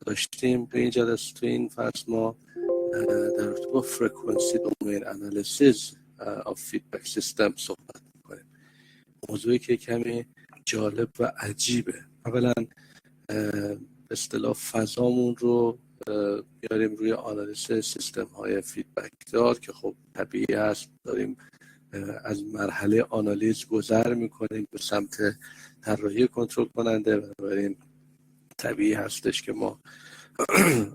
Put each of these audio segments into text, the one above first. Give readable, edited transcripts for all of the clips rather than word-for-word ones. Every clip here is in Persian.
داشتیم. تو این جلسه، تو این فصل ما در رابطه با فرکانسی دومین انالیسیس آف فیدبک سیستم صحبت میکنیم. موضوعی که کمی جالب و عجیبه. اولا به اصطلاح فضامون رو بیاریم روی آنالیز سیستم های فیدبک دار که خب طبیعی هست، داریم از مرحله آنالیز گذر میکنیم به سمت طراحی کنترل کننده، بنابراین طبیعی هستش که ما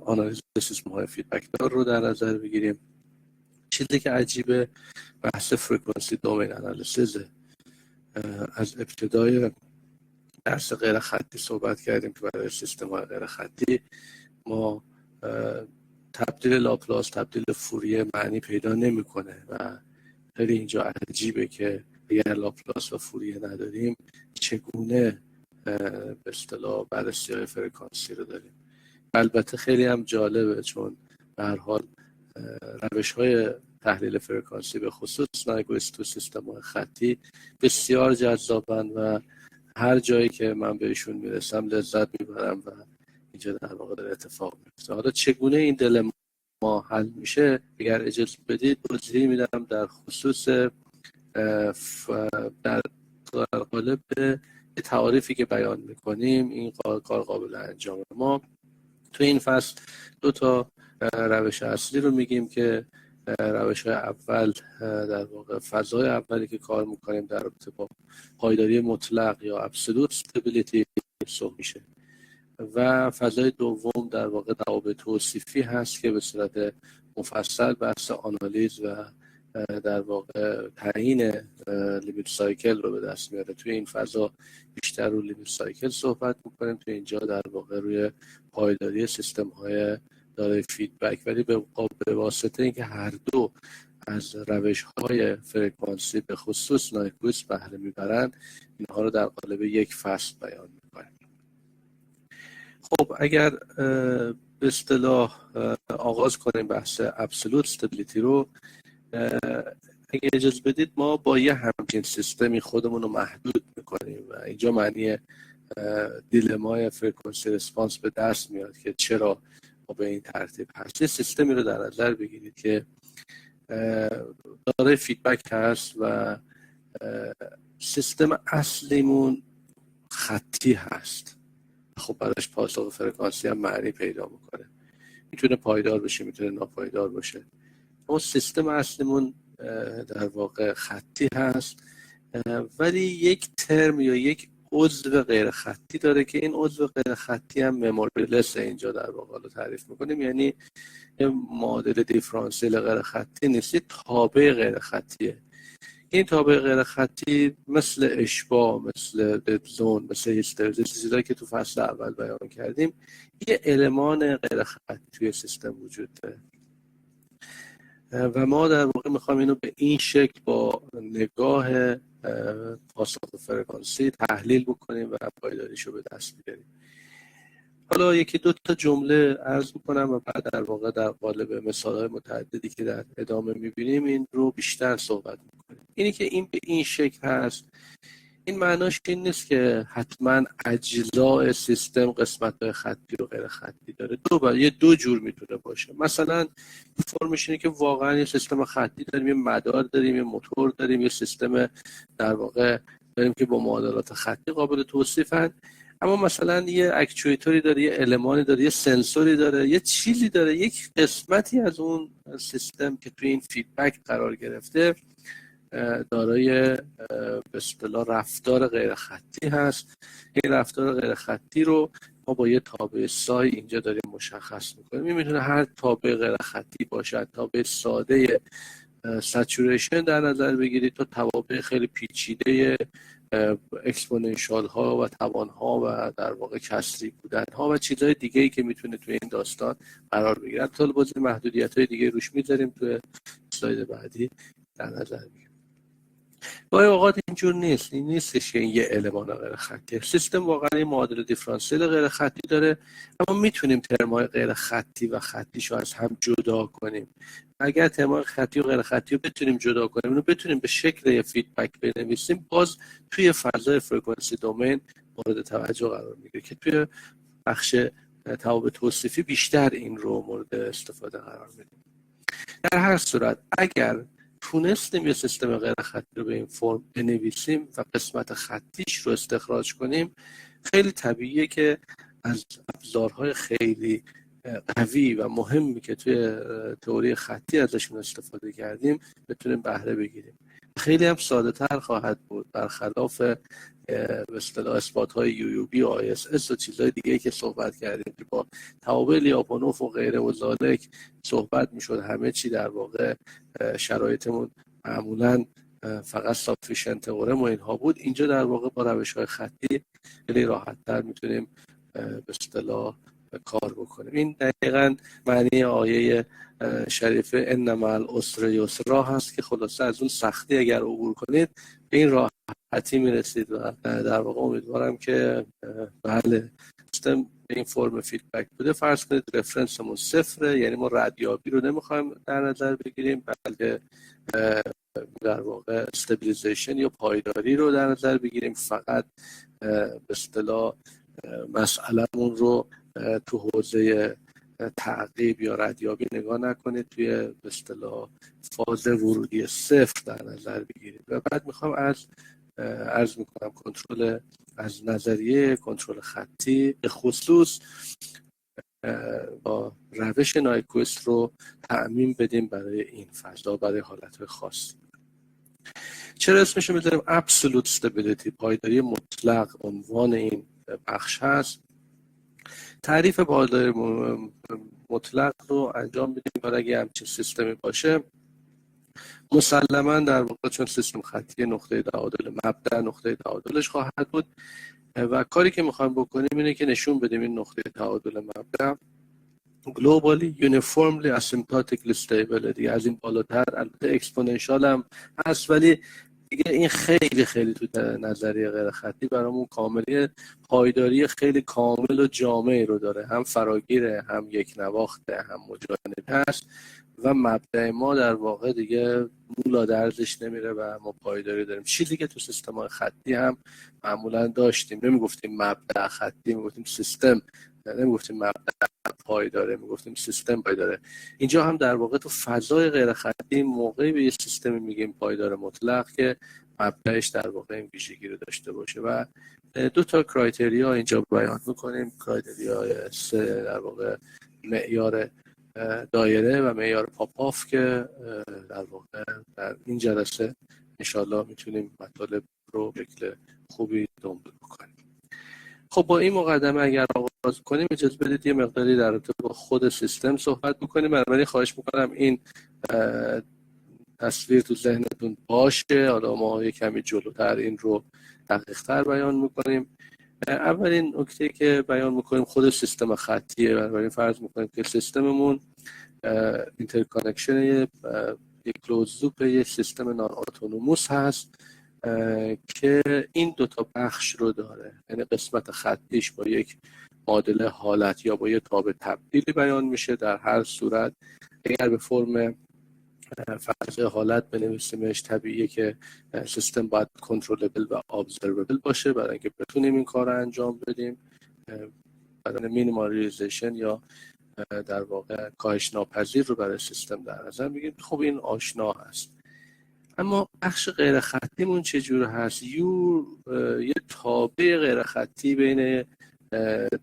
آنالیز سیستم های فیدبک دار رو در نظر بگیریم. چیزی که عجیبه بحث فرکانسی دومین انالیسیس. از ابتدای درس غیر خطی صحبت کردیم که برای سیستم های غیر خطی ما تبدیل لاپلاس، تبدیل فوریه معنی پیدا نمیکنه و خیلی اینجا عجیبه که اگر لاپلاس و فوریه نداریم چگونه به اصطلاح بررسی های فرکانسی رو داریم. البته خیلی هم جالبه چون به هر حال روش های تحلیل فرکانسی به خصوص نایکویست تو سیستم های خطی بسیار جذابن و هر جایی که من بهشون میرسم لذت میبرم و اینجا در واقع در اتفاق میفته. حالا چگونه این دلما حل میشه؟ اگر اجازه بدید توضیح میدم در خصوص در قالب تعاریفی که بیان میکنیم. این کار قابل انجام. ما تو این فصل دو تا روش اصلی رو میگیم که روش اول در واقع فضای اولی که کار میکنیم در رابطه با پایداری مطلق یا absolute stability صحبت میشه و فضای دوم در واقع ضوابط توصیفی هست که به صورت مفصل بحث آنالیز و در واقع تعیین لیمیت سایکل رو به دست میاره. توی این فضا بیشتر رو لیمیت سایکل صحبت میکنیم، توی اینجا در واقع روی پایداری سیستم های دارای فیدبک، ولی به واسطه اینکه هر دو از روش های فرکانسی به خصوص نایکویست بهره میبرن اینها رو در قالب یک فصل بیان میکنیم. خب اگر به اصطلاح آغاز کنیم بحث absolute stability رو، اگه اجازه بدید ما با یه همچین سیستمی خودمون رو محدود میکنیم و اینجا معنی دیلمای فرکانسی رسپانس به دست میاد که چرا ما به این ترتیب هست. یه سیستمی رو در نظر بگیرید که دارای فیدبک هست و سیستم اصلیمون خطی هست. خب براش پاسخ فرکانسی هم معنی پیدا میکنه. میتونه پایدار بشه، میتونه ناپایدار باشه. اما سیستم اصلیمون در واقع خطی هست ولی یک ترم یا یک عضو غیر خطی داره که این عضو غیر خطی هم مموریلس اینجا در واقع رو تعریف میکنیم. یعنی معادل دیفرانسیل غیر خطی نیست، تابع غیر خطیه. این تابع غیر خطی مثل اشباع، مثل ددزون، مثل هیسترزیس، چیزایی که تو فصل اول بیان کردیم، یه المان غیر خطی توی سیستم وجود داره و ما در واقع میخوایم اینو به این شکل با نگاه پاسخ فرکانسی تحلیل بکنیم و پایداریشو به دست بیاریم. حالا یکی دو تا جمله عرض میکنم و بعد در واقع در قالب مثالهای متعددی که در ادامه میبینیم این رو بیشتر صحبت میکنیم. اینی که این به این شکل هست، این معناش این نیست که حتما اجزای سیستم قسمت‌های خطی و غیر خطی داره. دو جور میتونه باشه. مثلا فرمش اینه که واقعا یه سیستم خطی داریم، یه مدار داریم، یه موتور داریم، یه سیستم در واقع داریم که با معادلات خطی قابل توصیفن، اما مثلا یه اکچویتوری داره، یه المانی داره، یه سنسوری داره، یه چیزی داره، یک قسمتی از اون سیستم که توی این فیدبک قرار گرفته دارای به اصطلاح رفتار غیر خطی هست. این رفتار غیر خطی رو ما با یه تابع سای اینجا داریم مشخص میکنیم. این میتونه هر تابع غیر خطی باشه، تابع ساده سچوریشن در نظر بگیرید تا توابع خیلی پیچیده اکسپوننشال ها و توان ها و در واقع کسری بودن ها و چیزهای دیگه ای که میتونه توی این داستان قرار بگیره. تا باز محدودیت های دیگه روش میذاریم توی اسلاید بعدی در نظر میگیریم. گاهی اوقات اینجور نیست. این نیستش که این یه المان غیر خطی. سیستم واقعا یه معادل دیفرانسیل غیر خطی داره، اما میتونیم ترمای غیر خطی و خطیشو از هم جدا کنیم. اگر ترمای خطی و غیر خطی رو بتونیم جدا کنیم، اینو بتونیم به شکل یه فیدبک بنویسیم، باز توی فضای فرکانسی دومین مورد توجه قرار میگیره که توی بخش توابع توصیفی بیشتر این رو مورد استفاده قرار میدیم. در هر صورت اگر تونستیم یه سیستم غیر خطی رو به این فرم بنویسیم و قسمت خطیش رو استخراج کنیم، خیلی طبیعیه که از ابزارهای خیلی قوی و مهمی که توی تئوری خطی ازشون استفاده کردیم بتونیم بهره بگیریم. خیلی هم ساده تر خواهد بود، برخلاف به اصطلاح اثبات‌های یویوبی و ISS و چیزهای دیگه که صحبت کردیم که با توابع لیاپونوف و غیره و ذالک صحبت میشد. همه چی در واقع شرایطمون معمولاً فقط سافیشنت تئورم و اینها بود. اینجا در واقع با روش‌های خطی خیلی راحت‌تر میتونیم به اصطلاح کار بکنیم. این دقیقاً معنی آیه شریفه ان مع العسر یسرا هست که خلاصه از اون سختی اگر عبور کنید به این راحتی میرسید و در واقع امیدوارم که بله سیستم به این فرم فیدبک بوده. فرض کنید رفرنسمون صفره، یعنی ما ردیابی رو نمیخوایم در نظر بگیریم بلکه در واقع استابیلیزیشن یا پایداری رو در نظر بگیریم، فقط به اصطلاح مسئله‌مون رو تو حوزه تعقیب یا ردیابی نگاه نکنید، توی به اصطلاح فاز ورودی صفر در نظر بگیرید. و بعد میخوام عرض میکنم کنترل از نظریه کنترل خطی به خصوص با روش نایکویست رو تعمیم بدیم برای این فضا، برای حالتهای خاصی. چرا اسمش رو میذاریم absolute stability، پایداری مطلق عنوان این بخش هست. تعریف پایداری مطلق رو انجام بدیم برای اگه همچین سیستمی باشه. مسلما در واقع چون سیستم خطی نقطه تعادل مبدأ نقطه تعادلش خواهد بود و کاری که میخوایم بکنیم اینه که نشون بدیم این نقطه تعادل مبدأ globally uniformly asymptotically stable. دیگه از این بالاتر البته اکسپوننشیال هم هست ولی دیگه این خیلی خیلی تو نظریه غیر خطی برامون کاملی پایداری خیلی کامل و جامعی رو داره، هم فراگیره، هم یک نواخته، هم مجانبه هست و مبدأ ما در واقع دیگه مولا درزش نمیره و ما پایداری داریم. چیزی که تو سیستم‌های خطی هم معمولا داشتیم، نمیگفتیم مبدأ خطی، میگفتیم سیستم، نمیگفتیم مبدأ پایداره، میگفتیم سیستم پایداره. اینجا هم در واقع تو فضای غیر خطی موقعی به یه سیستم میگیم پایدار مطلق که مبدأش در واقع این ویژگی رو داشته باشه و دو تا کرایتریا اینجا بیان میکنیم. کرایتریا در واقع معیار دایره و معیار پاپاف که در واقع در این جلسه انشالله میتونیم مطالب رو به شکل خوبی دنبال بکنیم. خب با این مقدمه اگر آغاز کنیم اجازه بدید یه مقداری در رابطه با خود سیستم صحبت بکنیم. بنابراین خواهش میکنم این تصویر تو ذهنتون باشه. حالا ما یه کمی جلوتر این رو دقیق‌تر بیان میکنیم. اولین نکته که بیان میکنیم خود سیستم خطیه. بنابراین فرض میکنیم که سیستممون اینترکانکشن یک کلوز لوپ یه سیستم نان اتونوموس هست که این دوتا بخش رو داره، یعنی قسمت خطیش با یک معادله حالت یا با یک تابع تبدیلی بیان میشه. در هر صورت اگر به فرم فرض حالت بنویسیمش طبیعیه که سیستم باید کنترلبل و ابزروبل باشه برای اینکه بتونیم این کار رو انجام بدیم. برای مینیمالیزیشن یا در واقع کاهش ناپذیر رو برای سیستم در نظر میگیریم. خب این آشنا هست. اما بخش غیر خطیمون چجور هست؟ یه تابع غیر خطی بین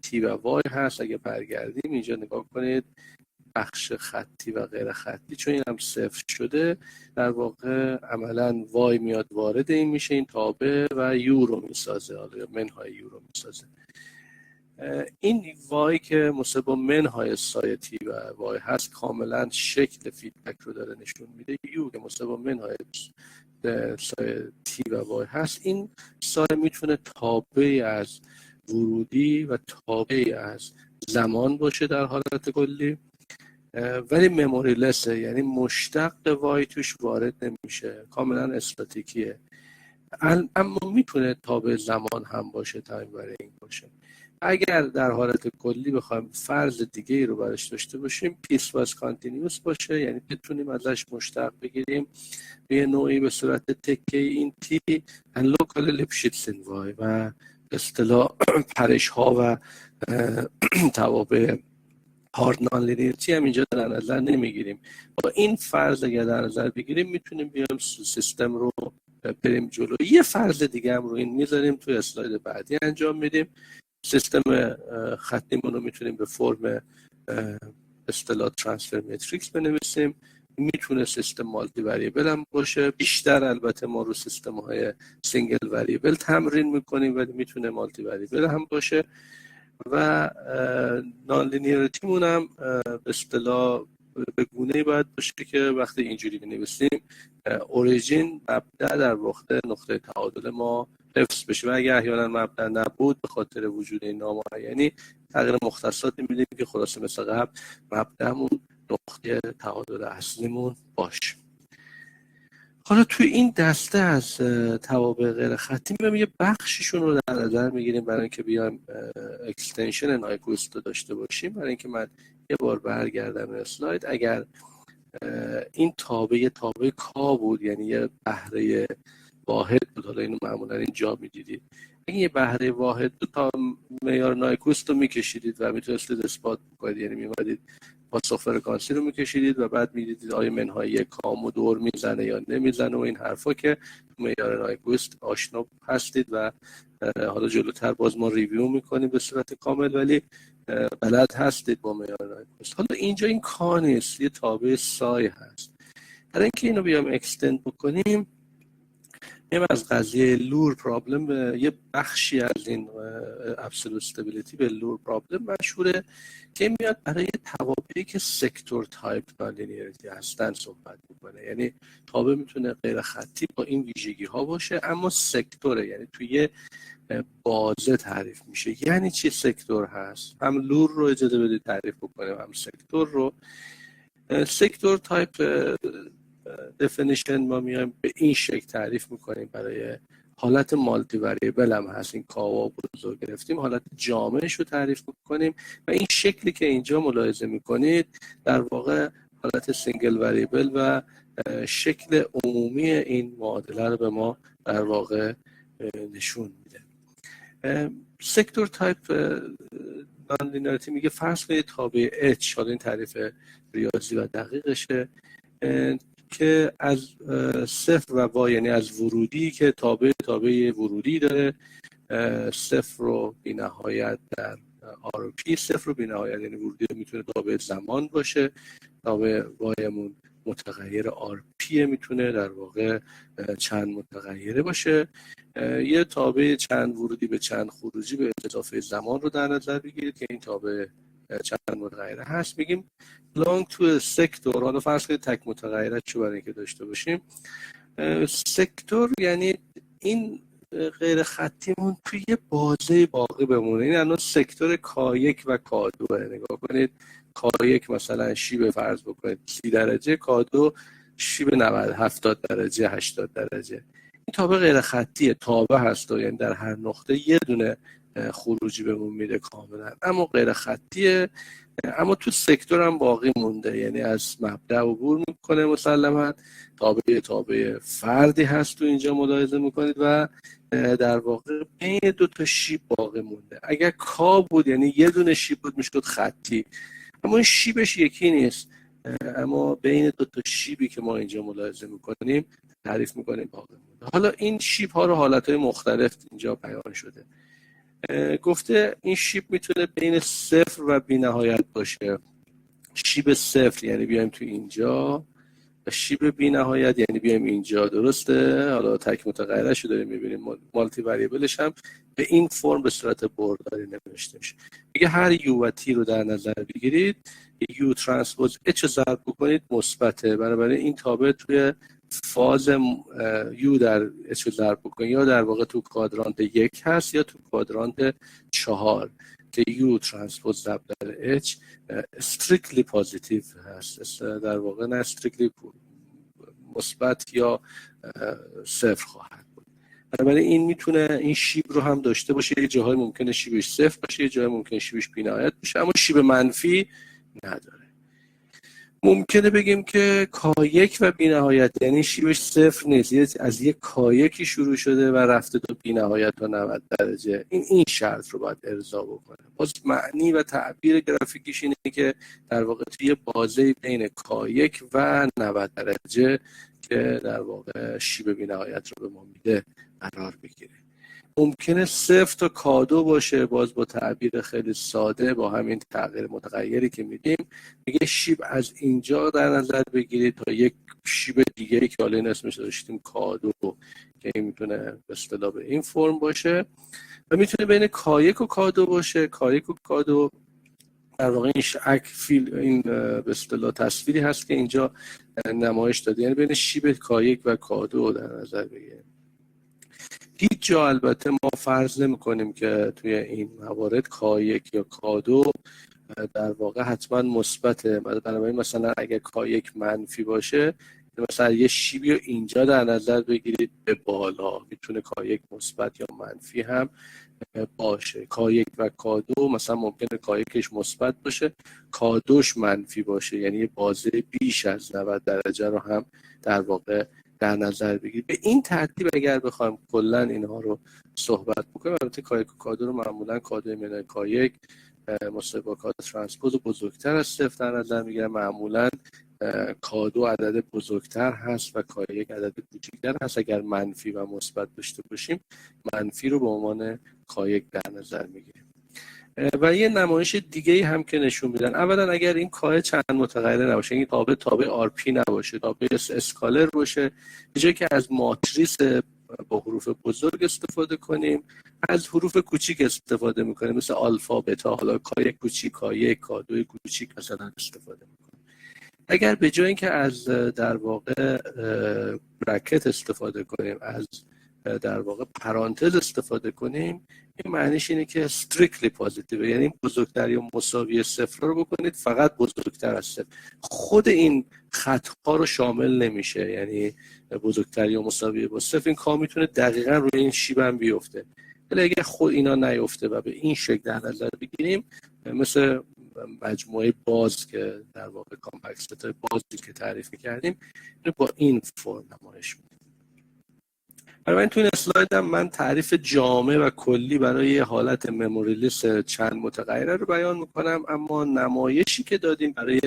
تی و وای هست. اگه برگردیم اینجا نگاه کنید بخش خطی و غیر خطی، چون این هم صفر شده در واقع عملا وای میاد وارد این میشه، این تابع و یو رو میسازه، حالا منهای یو رو میسازه. این وای که مصاحب با منهای سایه تی و وای هست کاملا شکل فیدبک رو داره نشون میده. یو که مصاحب با منهای سایه تی و وای هست، این سایه میتونه تابعی از ورودی و تابعی از زمان باشه در حالت کلی، ولی مموری لسه، یعنی مشتق وای توش وارد نمیشه، کاملا استاتیکیه. اما میتونه تابع زمان هم باشه، تایم وارینگ باشه. اگر در حالت کلی بخوایم فرض دیگه ای رو براش داشته باشیم، پیس واز کانتینیوس باشه، یعنی بتونیم ازش مشتق بگیریم به یه نوعی به صورت تکه این تی ان لوکال لیپشیتسین وای و اصطلاح پرش ها و توابع هارد نان لینیریتی هم اینجا در نظر نمیگیریم. با این فرض اگر در نظر بگیریم میتونیم بیایم سیستم رو بریم جلو. یه فرض دیگه هم رو این میذاریم توی اسلاید بعدی انجام میدیم. سیستم خطیمون رو میتونیم به فرم اصطلاح ترانسفر ماتریکس بنویسیم. میتونه سیستم مالتی وریبل هم باشه. بیشتر البته ما رو سیستم های سینگل وریبل تمرین میکنیم، ولی میتونه مالتی وریبل هم باشه. و نان لینیریتی مون هم به اصطلاح به گونه‌ای باید باشه که وقتی اینجوری بنویسیم اوریجین مبدا در واقع نقطه تعادل ما حفظ بشه، و اگه احیانا مبدا نبود به خاطر وجود این نامعینی تغییر مختصاتی میدیم که خلاصه مثل قبل مبدامون نقطه تعادل اصلیمون باشه. حالا توی این دسته از توابع غیر خطی میایم یه بخششون رو در نظر میگیریم برای اینکه بیایم اکستنشن نایکوست رو داشته باشیم. برای اینکه من یه بار برگردم اسلاید، اگر این تابع کا بود، یعنی یه بهره واحد بود، حالا اینو معمولا اینجا میدیدید، اگه یه بهره واحد بود تا معیار نایکوست رو میکشیدید و میتونستید اثبات بکنید، یعنی میمدید پاسخ فرکانسی رو میکشیدید و بعد میدیدید آیا منهای کامو دور میزنه یا نمیزنه و این حرفا که معیار نایکوست آشنا هستید و حالا جلوتر باز ما ریویو میکنیم به صورت کامل، ولی بلد هستید با معیار نایکوست. حالا اینجا این کا نیست، یه تابع سای هست. برای اینکه اینو بیام اکستند بکنیم میام از قضیه لور پرابلم به یه بخشی از این ابسولوت استابیلیتی به لور پرابلم مشهوره که میاد برای توابعی که سکتور تایپ نان لینیریتی هستن صحبت میکنه. یعنی تابع میتونه غیر خطی با این ویژگی ها باشه اما سکتوره، یعنی توی یه بازه تعریف میشه. یعنی چی سکتور هست؟ هم لور رو اجازه بدید تعریف بکنیم، هم سکتور رو. سکتور تایپ دفینیشن ما میایم به این شکل تعریف میکنیم. برای حالت مالتی وریبل هم هست، این کاوا بزرگ گرفتیم، حالت جامعش رو تعریف میکنیم و این شکلی که اینجا ملاحظه میکنید در واقع حالت سینگل وریبل و شکل عمومی این معادله رو به ما در واقع نشون میده. سکتور تایپ نان لینیریتی میگه فرض کنید تابع H، حالا این تعریف ریاضی و دقیقشه، که از صفر و وای، یعنی از ورودی که تابع ورودی داره، صفر رو بی نهایت در RP، صفر رو بی نهایت یعنی ورودی میتونه تابع زمان باشه، تابع وایمون متغیر RP میتونه در واقع چند متغیره باشه. یه تابع چند ورودی به چند خروجی به اضافه زمان رو در نظر بگیرید که این تابع چند متغیره هست. میگیم belong to a sector. حالا فرض کنید تک متغیره چو برای اینکه داشته باشیم. سکتور یعنی این غیر خطیمون توی یه بازه باقی بمونه. این الان سکتور K1 و K2 نگاه کنید. K1 مثلا شیب فرض بکنید 30 درجه، K2 شیب 90 70 درجه 80 درجه. این تابع غیر خطیه، تابع هست و یعنی در هر نقطه یه دونه خروجی بهمون میده کاملا، اما غیر خطیه، اما تو سکتور هم باقی مونده، یعنی از مبدا عبور میکنه مسلما. تابع فردی هست تو اینجا ملاحظه میکنید و در واقع بین دو تا شیب باقی مونده. اگر کا بود یعنی یه دونه شیب بود میشد خطی، اما این شیبش یکی نیست، اما بین دو تا شیبی که ما اینجا ملاحظه میکنیم تعریف میکنیم باقی مونده. حالا این شیب ها رو حالتهای مختلف اینجا بیان شده. گفته این شیب میتونه بین صفر و بی نهایت باشه. شیب صفر یعنی بیایم تو اینجا، و شیب بی نهایت یعنی بیایم اینجا. درسته؟ حالا تک متغیرش رو داریم میبینیم. مالتی وریبلش هم به این فرم به صورت برداری نوشته میشه. میگه هر یو و تی رو در نظر بگیرید، یو ترانسپوز اچ ضرب بکنید مثبته، بنابراین این تابع توی فاز یو در اچ ضرب بکنید یا در واقع تو کوادرانت 1 هست یا تو کوادرانت 4 که یو ترانسپوز ضرب در اچ استریکتلی پوزیتیو هست، در واقع نه استریکتلی مثبت یا صفر خواهد بود. بنابراین این میتونه این شیب رو هم داشته باشه، یه جاهای ممکنه شیبش صفر باشه، یه جاهای ممکنه شیبش بی‌نهایت باشه، اما شیب منفی نداره. ممکنه بگیم که کایک و بی‌نهایت، یعنی شیبش صفر نیست، از یک کایکی شروع شده و رفته تا بی‌نهایت تا 90 درجه. این شرط رو باید ارضا بکنه. باز معنی و تعبیر گرافیکیش اینه که در واقع توی بازه بین کایک و 90 درجه که در واقع شیب بی‌نهایت رو به ما میده قرار بگیره. ممکنه صفر تا کادو باشه، باز با تعبیر خیلی ساده با همین تغییر متغیری که میدیم میگه شیب از اینجا در نظر بگیرید تا یک شیب دیگه که حالا این اسمش داشتیم کادو، که این میتونه به اصطلاح به این فرم باشه و میتونه بین کایک و کادو باشه. کایک و کادو در واقع این به اصطلاح تصویری هست که اینجا نمایش داده، یعنی بین شیب کایک و کادو در نظر بگیرید. هیچ جا البته ما فرض نمی کنیم که توی این موارد کایک یا کادو در واقع حتما مثبته. بنابراین مثلا اگر کایک منفی باشه، مثلا یه شیبی رو اینجا در نظر بگیرید به بالا، میتونه کایک مثبت یا منفی هم باشه. کایک و کادو مثلا ممکنه کایکش مثبت باشه، کادوش منفی باشه، یعنی یه بازه بیش از 90 درجه رو هم در واقع در نظر بگیرید. به این ترتیب اگر بخوایم کلا اینها رو صحبت بکنیم، البته کایک و کادو رو معمولا کادو منهای کایک مساوی با کادو ترانسپوز بزرگتر از صفر در نظر میگیرن. معمولا کادو عدد بزرگتر هست و کایک عدد کوچکتر هست. اگر منفی و مثبت داشته باشیم، منفی رو به عنوان کایک در نظر میگیریم. و یه نمایش دیگه هم که نشون میدن، اولا اگر این کاه چند متغیره نباشه، این تابع آر پی نباشه، تابع اسکالر باشه، به جای که از ماتریس با حروف بزرگ استفاده کنیم، از حروف کوچیک استفاده میکنیم، مثل آلفا، بتا، حالا کای کوچیک، کای کادوی کوچیک مثلا استفاده میکنیم. اگر به جای اینکه از در واقع برکت استفاده کنیم، از در واقع پرانتز استفاده کنیم، این معنیش اینه که strictly positive، یعنی بزرگتر یا مساوی صفر رو بکنید فقط بزرگتر از صفر. خود این خطها رو شامل نمیشه، یعنی بزرگتر یا مساوی با صفر، این کار میتونه دقیقاً روی این شیب هم بیفته. ولی اگه خود اینا نیفته و به این شکل در نظر بگیریم، مثل مجموعه باز که در واقع کامپکت ست بازی که تعریف کردیم، با این فرم نمایش میدیم. بنابراین تو این اسلاید هم من تعریف جامع و کلی برای یه حالت مموری لیست چند متغیره رو بیان میکنم، اما نمایشی که دادیم برای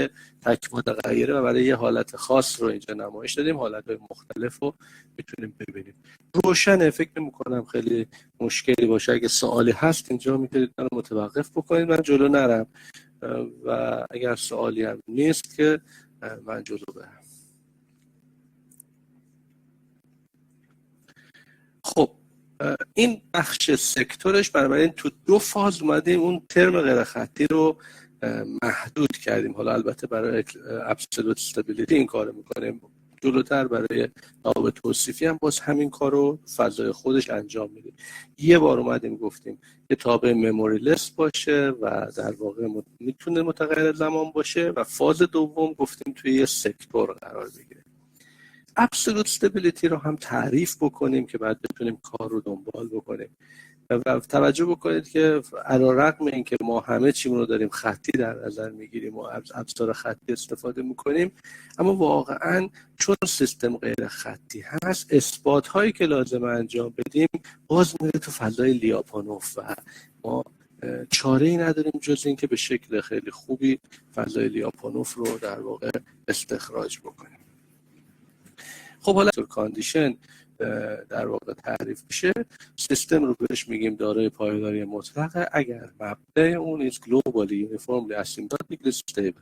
تک متغیره و برای یه حالت خاص رو اینجا نمایش دادیم. حالتهای مختلف رو میتونیم ببینیم. روشنه، فکر میکنم خیلی مشکلی باشه. اگه سوالی هست اینجا میتونید من متوقف بکنید، من جلو نرم، و اگر سوالی هم نیست که من جلو برم. خب این بخش سکتورش، بنابراین تو دو فاز اومدیم اون ترم غیر خطی رو محدود کردیم. حالا البته برای ابسولوت استابیلیتی این کارو میکنیم، جلوتر برای نواب توصیفی هم باز همین کارو فضای خودش انجام میدیم. یه بار اومدیم گفتیم که تابع مموری لیست باشه و در واقع میتونه متغیر زمان باشه، و فاز دوم گفتیم توی یه سکتور قرار بگیره. ابسولوت استابیلیتی رو هم تعریف بکنیم که بعد بتونیم کار رو دنبال بکنیم. و توجه بکنید که علیرغم اینکه ما همه چیمون رو داریم خطی در نظر میگیریم و ابزار خطی استفاده میکنیم، اما واقعا چون سیستم غیر خطی هست، اثبات هایی که لازم انجام بدیم باز میره تو فضای لیاپانوف و ما چاره ای نداریم جز این که به شکل خیلی خوبی فضای لیاپانوف رو در واقع استخراج بکنیم. خب حالا کاندیشن در واقع تعریف میشه، سیستم رو بهش میگیم دارای پایداری مطلقه اگر مبدأ اون is globally uniformly asymptotically stable،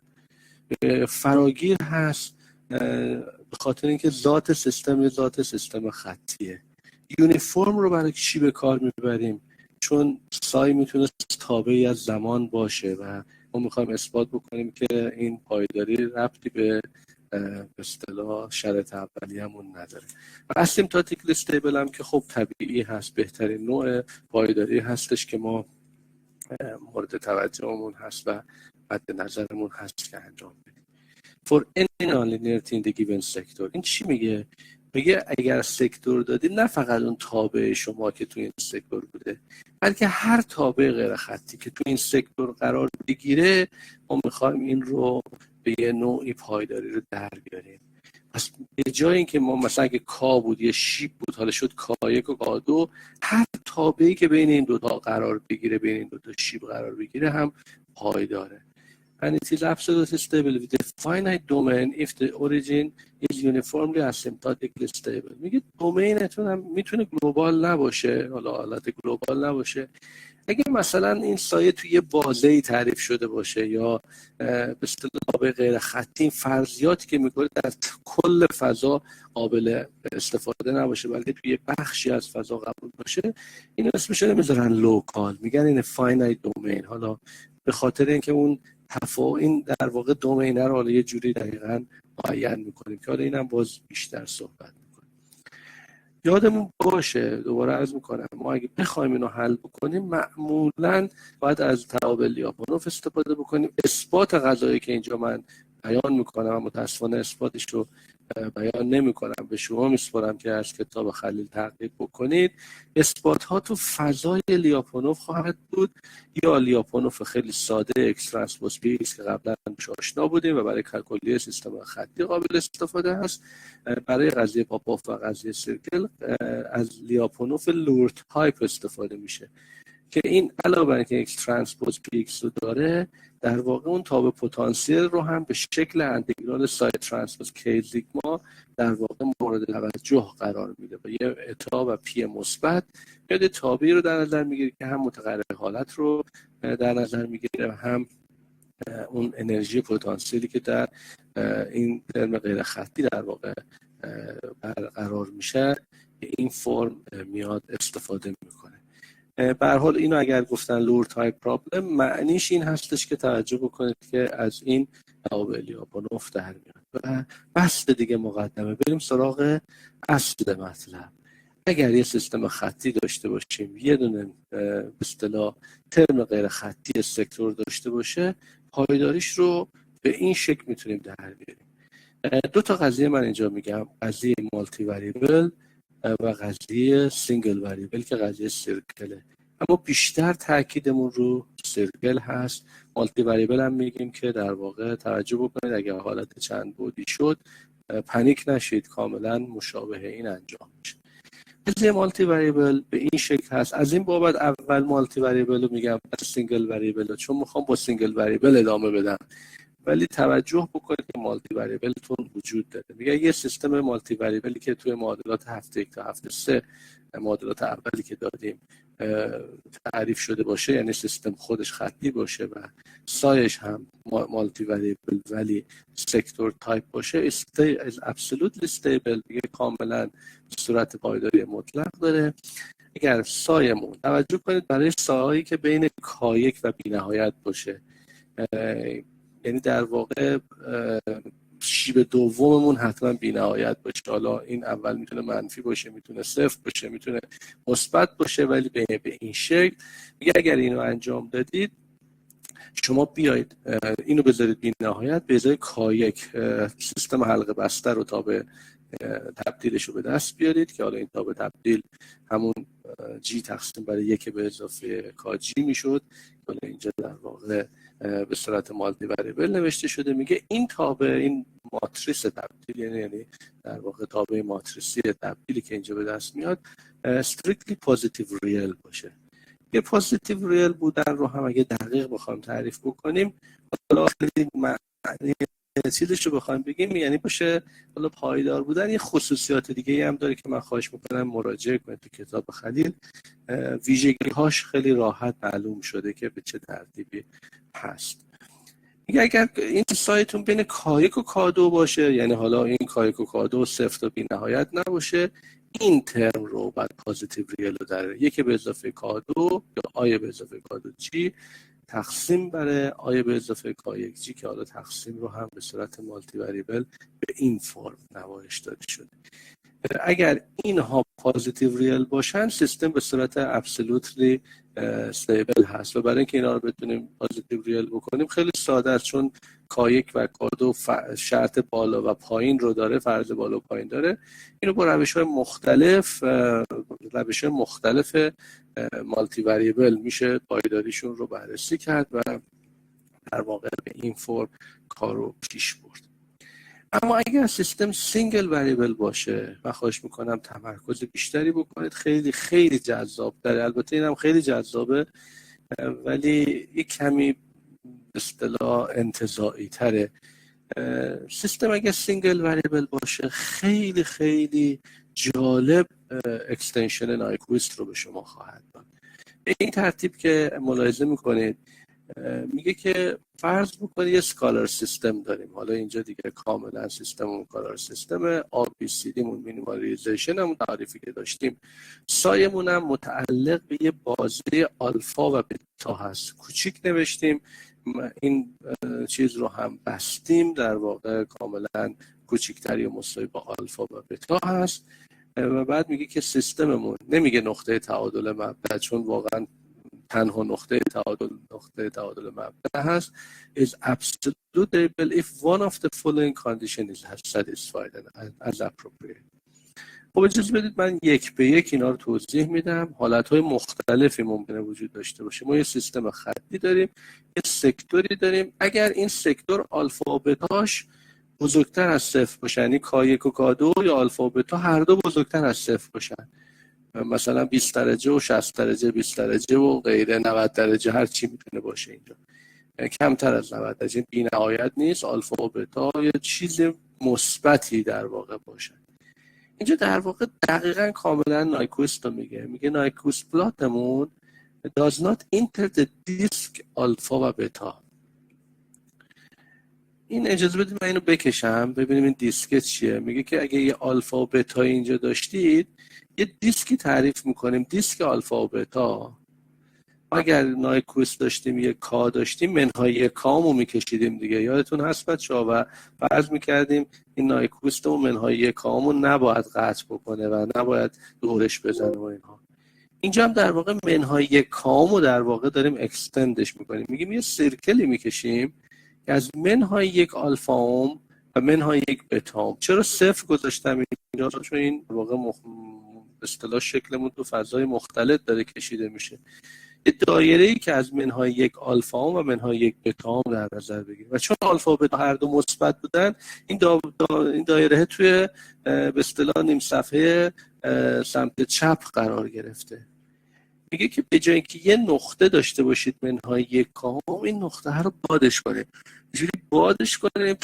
فراگیر هست به خاطر اینکه ذات سیستم خطیه. یونیفرم رو برای چی به کار میبریم؟ چون سای میتونه تابعی از زمان باشه و ما میخوایم اثبات بکنیم که این پایداری ربطی به اصطلاح شرط اولیه‌مون نداره. و اسیمپتوتیکلی استیبل هم که خب طبیعی هست، بهترین نوع پایداری هستش که ما مورد توجهمون هست و مد نظرمون هست که انجام بدیم. For any nonlinearity in the given sector. این چی میگه؟ میگه اگر سکتور دادیم، نه فقط اون تابع شما که تو این سکتور بوده، بلکه هر تابع غیر خطی که تو این سکتور قرار بگیره، ما میخوایم این رو به یه نوعی پایداری رو در بیاریم. پس به جای اینکه ما مثلا اگه کا بود یه شیب بود حالا شد کا1 و کا2، هر تابعی که بین این دوتا قرار بگیره، بین این دوتا شیب قرار بگیره هم پایداره. And it is absolutely stable with a finite domain if the origin is uniformly asymptotically stable. میگه دومینتون هم میتونه گلوبال نباشه، حالا حالت گلوبال نباشه. اگه مثلا این سایه توی یه بازه‌ای تعریف شده باشه یا به اصطلاح تابع غیر خطی، فرضیاتی که میکنه در کل فضا قابل استفاده نباشه بلکه توی یه بخشی از فضا قبول باشه، این اسمش رو میذارن لوکال، میگن این فاینایت دومین. حالا به خاطر اینکه اون این در واقع دومینه رو حالا یه جوری دقیقاً معین میکنیم که حالا اینم باز بیشتر صحبت میکنیم. یادمون باشه، دوباره عرض میکنم، ما اگه بخوایم اینو حل بکنیم معمولاً باید از تعابیر لیاپانوف استفاده بکنیم. اثبات قضایی که اینجا من بیان میکنم، متاسفانه اثباتش رو بیان نمیکنم، به شما میسپارم که از کتاب خلیل تحقیق بکنید. اثبات ها تو فضای لیاپانوف خواهد بود، یا لیاپانوف خیلی ساده اکس ترانسپوز پی که قبلا بهش آشنا بودیم و برای کلکلی سیستم خطی قابل استفاده هست. برای قضیه پاپاف و قضیه سیرکل از لیاپانوف لورد تایپ استفاده میشه که این علاوه بر اینکه اکس ترانسپوز پی ایکس رو داره، در واقع اون تابع پتانسیل رو هم به شکل انتگرال سای ترانسپوز کی زیگما در واقع مورد توجه قرار میده و یه اتا و پی مثبت یاد تابعی رو در نظر میگیره که هم متغیر حالت رو در نظر میگیره و هم اون انرژی پتانسیلی که در این ترم غیر خطی در واقع برقرار میشه این فرم میاد استفاده میکنه. به هر حال اینو اگر گفتن لور تایپ پرابلم، معنیش این هستش که توجه بکنید که از این تعابیر لیاپانوف در میاد. و بس دیگه مقدمه، بریم سراغ اصل مطلب. اگر یه سیستم خطی داشته باشیم، یه دونه به اصطلاح ترم غیر خطی سکتور داشته باشه، پایداریش رو به این شکل میتونیم در بیاریم. دو تا قضیه من اینجا میگم، قضیه مالتی وریبل و قضیه سینگل وریبل که قضیه سیرکله، اما بیشتر تاکیدمون رو سیرکل هست. مالتی وریبل هم میگیم که در واقع توجه بکنید اگر حالت چند بعدی شد پنیک نشید، کاملا مشابه این انجام میشه. قضیه مالتی وریبل به این شکل هست. از این بابت اول مالتی وریبل رو میگم سینگل وریبل رو، چون میخوام با سینگل وریبل ادامه بدم، ولی توجه بکنید که مالتی وریبلتون وجود داره. میگه یه سیستم مالتی وریبلی که توی معادلات هفته 1 تا هفته 3 معادلات اولی که دادیم تعریف شده باشه، یعنی سیستم خودش خطی باشه و سایش هم مالتی وریبل ولی سکتور تایپ باشه، is absolutely stable، میگه کاملا صورت پایداری مطلق داره. اگر سایمون توجه کنید برای سایه‌ای که بین کا1 و بی‌نهایت باشه، یعنی در واقع شیب دوممون حتما بی‌نهایت باشه. حالا این اول میتونه منفی باشه، میتونه صفر باشه، میتونه مثبت باشه، ولی به این شکل میگه اگر اینو انجام دادید شما بیایید اینو بذارید بی‌نهایت، به ازای کا1 سیستم حلقه بسته رو تابع تبدیلش رو به دست بیارید که حالا این تابع تبدیل همون جی تقسیم بر 1 به اضافه کا جی میشد. حالا اینجا در واقع به صورت مالتی وریبل نوشته شده. میگه این تابع، این ماتریس تبدیل، یعنی در واقع تابع ماتریسی تبدیلی که اینجا به دست میاد strictly positive real باشه. یه پوزیتیو ریل بودن رو هم اگه دقیق بخوایم تعریف بکنیم، حالا معنی چیزش رو بخوایم بگیم یعنی باشه حالا پایدار بودن. یه خصوصیات دیگه هم داره که من خواهش میکنم مراجعه کنید تو کتاب خلیل، ویژگی هاش خیلی راحت معلوم شده که به چه ترتیبی هست. میگه اگر این سایتون بین کا1 و کا2 باشه، یعنی حالا این کا1 و کا2 صفر تا بی‌نهایت نباشه، این ترم رو بعد پوزیتیو ریل رو داره 1 به اضافه کا2 یا آی به اضافه کا2 جی تقسیم بر آی به اضافه کا1 جی که حالا تقسیم رو هم به صورت مالتی وریبل به این فرم نمایش داده شده. اگر اینها پوزیتیو ریل باشن سیستم به صورت ابسولوتلی استیبل هست و برای اینکه اینا رو بتونیم پوزیتیو ریل بکنیم خیلی ساده است، چون کا1 و کا2 شرط بالا و پایین رو داره، فرض بالا و پایین داره. اینو با روش‌های مختلف مالتی وریبل میشه پایداریشون رو بررسی کرد و در واقع به این فرم کارو پیش برد. اما اگر سیستم سینگل وریبل باشه و خواهش میکنم تمرکز بیشتری بکنید، خیلی خیلی جذاب داره. البته اینم خیلی جذابه ولی یک کمی به اصطلاح انتزاعی تره. سیستم اگر سینگل وریبل باشه خیلی خیلی جالب اکستنشن نایکویست رو به شما خواهد داد. به این ترتیب که ملاحظه میکنید میگه که فرض بکنید یه اسکالر سیستم داریم. حالا اینجا دیگه کاملا سیستممون اسکالر سیستم، ABCD مون مینیمالیزیشن همون تعریفی که داشتیم، سایمون هم متعلق به یه بازه آلفا و بتا هست. کوچیک نوشتیم، این چیز رو هم بستیم، در واقع کاملا کوچیکتری و مساوی با آلفا و بتا هست. و بعد میگه که سیستممون، نمیگه نقطه تعادل مبدأ چون واقعا تنها نقطه تعادل مبدأ هست، is absolutable if one of the following condition is satisfied as appropriate. خب اجازه بدید من یک به یک اینا رو توضیح میدم. حالتهای مختلفی ممکنه وجود داشته باشه. ما یه سیستم خطی داریم، یه سکتوری داریم. اگر این سکتور آلفا و بتاش بزرگتر از صفر باشن، یعنی K1 و K2 یا آلفا و بتا هر دو بزرگتر از صفر باشن، مثلا 20 درجه و 60 درجه، 20 درجه و غیره، 90 درجه، هر چی میتونه باشه اینجا، کمتر از 90 درجه، بی نهایت نیست، آلفا و بتا یا چیز مثبتی در واقع باشه. اینجا در واقع دقیقاً کاملا نایکویست رو میگه نایکویست پلاتمون does not enter the disk آلفا و بتا. این اجازه بدید من اینو بکشم ببینیم این دیسک چیه. میگه که اگه یه آلفا و بتا اینجا داشتید، یه دیسکی تعریف میکنیم، دیسک آلفا و بتا. اگر نایکویست داشتیم، یه کا داشتیم، منهای کامو میکشیدیم دیگه، یادتون هست بچه‌ها، و فرض میکردیم این نایکویست و منهای کامو نباید قطع بکنه و نباید دورش بزنه و اینها. اینجا هم در واقع منهای کامو در واقع داریم اکستندش میکنیم، میگیم یه سرکلی میکشیم که از منهای یک آلفا اوم و منهای یک بتا اوم. چرا صفر گذاشتم اینجا؟ چون این واقع اصطلاح شکلمون تو فضای مختلف داره کشیده میشه. یه دایره‌ای که از منهای یک آلفا اوم و منهای یک بتا اوم در نظر بگیریم و چون آلفا و بتا هر دو مثبت بودن، این دایره توی به اصطلاح نیم صفحه سمت چپ قرار گرفته. میگه که به جای اینکه یه نقطه داشته باشید منهای یک کام، این نقطه رو بادش کنیم، اینجوری بادش کنیم،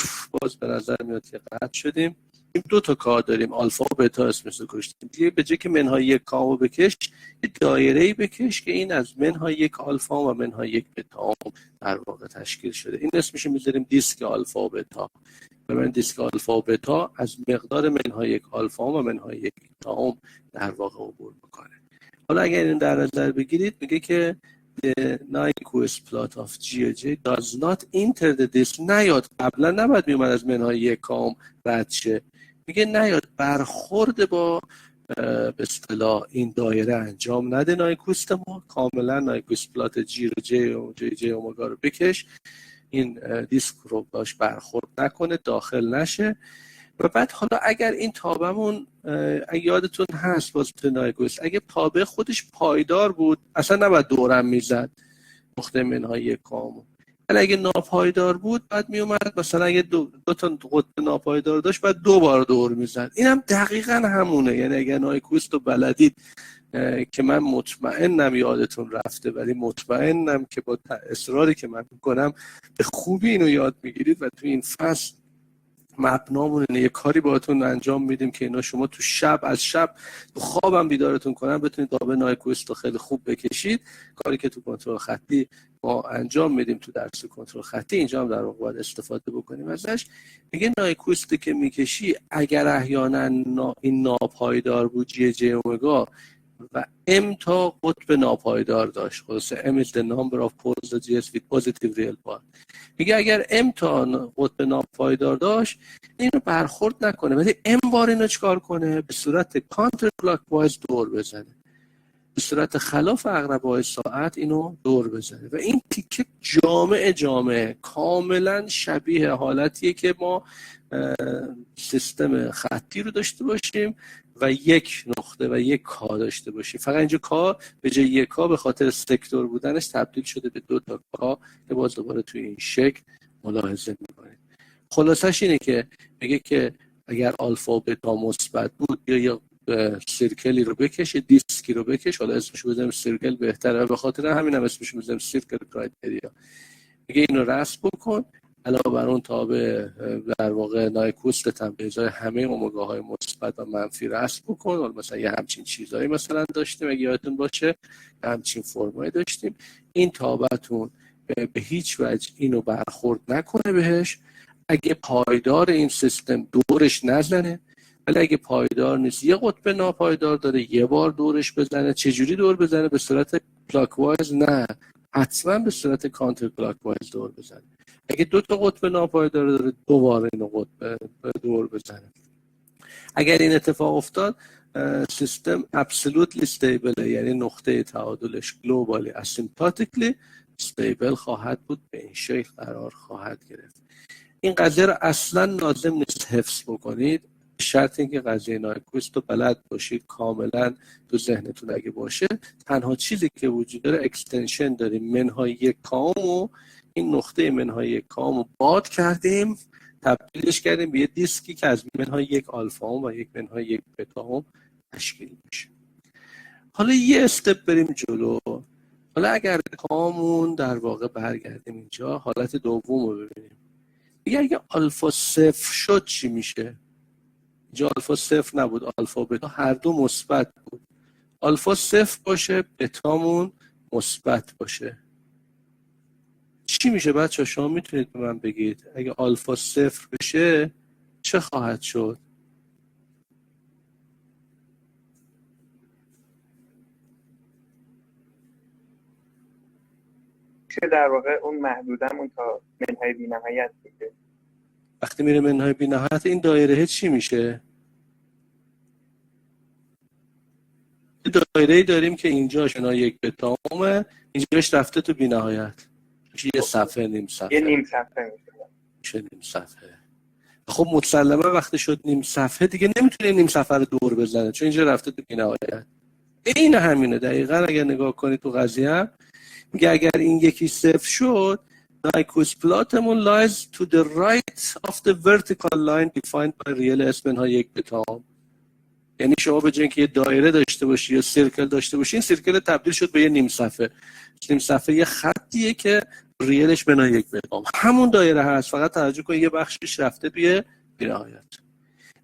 باز به نظر میاد که قطع شدیم. این دو تا کار داریم، آلفا و بتا اسمش رو گذاشتیم. دیگه به جای که منهای یک کامو بکش، یه دایره‌ای بکش که این از منهای یک آلفا و منهای یک بتا در واقع تشکیل شده. این اسمش رو میذاریم دیسک آلفا و بتا. و من دیسک آلفا و بتا از مقدار منهای یک آلفا و منهای یک بتا در واقع عبور میکنه. حالا اگر این در نظر بگیرید، میگه که the Nyquist plot of GJ does not enter the disk. نیاد، قبلا نباید میومد از منهای یک کام رد شه. میگه نیاد برخورد با به اصطلاح این دایره انجام نده. نایکویست ما کاملا نایکویست پلات جی رو جی و جی اومگا رو بکش، این دیسک رو باش برخورد نکنه، داخل نشه. و بعد حالا اگر این تابمون اگه یادتون هست باز تو نایکویست، اگه تابه خودش پایدار بود اصلا نباید دورم میزد نقطه منهای یک کامو، ولی اگه ناپایدار بود بعد میومد مثلا اگه دو تا قطب ناپایدار داشت بعد دو بار دور میزد. این هم دقیقاً همونه. یعنی اگه نایکویست رو بلدید که من مطمئنم یادتون رفته، ولی مطمئنم که با اصراری که من میکنم به خوبی اینو یاد میگیرید و تو این فصل مبنامون یه کاری باهاتون انجام میدیم که اینا شما تو شب تو خوابم بیدارتون کنن بتونید تابع نایکویست رو خیلی خوب بکشید. کاری که تو کنترل خطی ما انجام میدیم تو درس کنترل خطی، اینجا هم در واقع باید استفاده بکنیم ازش. میگه نایکویستی که میکشی اگر احیانا این ناپایدار بود جی اومگا و ام تا قطب ناپایدار داشت، خلاصه m is the number of poles that GS with positive real part. میگه اگر m تا قطب ناپایدار داشت اینو برخورد نکنه، ولی m بار اینو چکار کنه؟ به صورت کانتر کلاکوایز دور بزنه، به صورت خلاف عقربه‌های ساعت اینو دور بزنه. و این تیکه جامع کاملا شبیه حالتیه که ما سیستم خطی رو داشته باشیم و یک نقطه و یک کا داشته باشیم. فقط اینجا کا به جای یک کا به خاطر سکتور بودنش تبدیل شده به 2 تا کا که باز دوباره توی این شکل ملاحظه می‌کنید. خلاصش اینه که میگه که اگر آلفا و بتا مثبت بود یا سیرکلی رو بکش، دیسکی رو بکش، حالا اسمش رو بزنیم سیرکل بهتره، به خاطر همین هم اسمش رو بزنیم سیرکل کرایتریا. میگه اینو رسم بکن، علاوه بر اون تابع در واقع نایکوست هم به ازای همه اومگاهای مثبت و منفی رسم بکن. حالا مثلا یه همچین چیزایی مثلا داشتیم اگه یادتون باشه، همچین فرمایی داشتیم. این تابعتون به هیچ وجه اینو برخورد نکنه بهش. اگه پایدار این سیستم دورش نزنه، ولی اگه پایدار نیست یه قطب ناپایدار داره یه بار دورش بزنه. چجوری دور بزنه؟ به صورت کلاکوایز؟ نه، حتما به صورت کانتر کلاکوایز دور بزنه. اگه 2 تا قطب ناپایدار داره 2 بار اینو قطب دور بزنه. اگر این اتفاق افتاد سیستم absolutely stable، یعنی نقطه تعادلش globally asymptotically stable خواهد بود، به این شکل قرار خواهد گرفت. این قضیه رو اصلا لازم نیست حفظ بکنید، شرط اینکه قضیه نایکوست رو بلد باشید کاملا تو ذهنتون اگه باشه. تنها چیزی که وجود داره اکستنشن داریم، منهای یک کام و این نقطه منهای یک کام رو باد کردیم، تبدیلش کردیم به یه دیسکی که از منهای یک آلفا و یک منهای یک بتا تشکیل میشه. حالا یه استپ بریم جلو. حالا اگر کامون در واقع برگردیم اینجا، حالت دوم رو ببینیم. اگه آلفا صفر شد چی میشه؟ اینجا آلفا صفر نبود، آلفا بتا هر دو مثبت بود. آلفا صفر باشه، بتامون مثبت باشه، چی میشه بچه ها؟ شما میتونید به من بگید اگه آلفا صفر بشه چه خواهد شد؟ در واقع اون محدودمون تا منهای بی‌نهایت میشه. وقتی میره منهای بی‌نهایت این دایره چی میشه؟ دایره‌ای داریم که اینجاش منهای یک بتامه، اینجاش رفته تو بی‌نهایت، میشه یه صفحه، نیم صفحه. یه نیم صفحه میشه نیم صفحه. خب مسلما وقتی شد نیم صفحه دیگه نمیتونه نیم صفحه رو دور بزنه، چون اینجا رفته تو بی‌نهایت. این همینه دقیقاً. اگر نگاه کنید تو قضیه میگه اگر این یکی صفر شد، Nyquist plotمون lies to the right of the vertical line defined by real S منهای یک بتام. یعنی شما به جای اینکه یه دایره داشته باشی یا سیرکل داشته باشی، این سیرکل تبدیل شد به یه نیم صفحه. نیم صفحه یه خطیه که ریلش منهای یک بتام همون دایره هست، فقط توجه کنید یه بخشش رفته توی بی‌نهایت.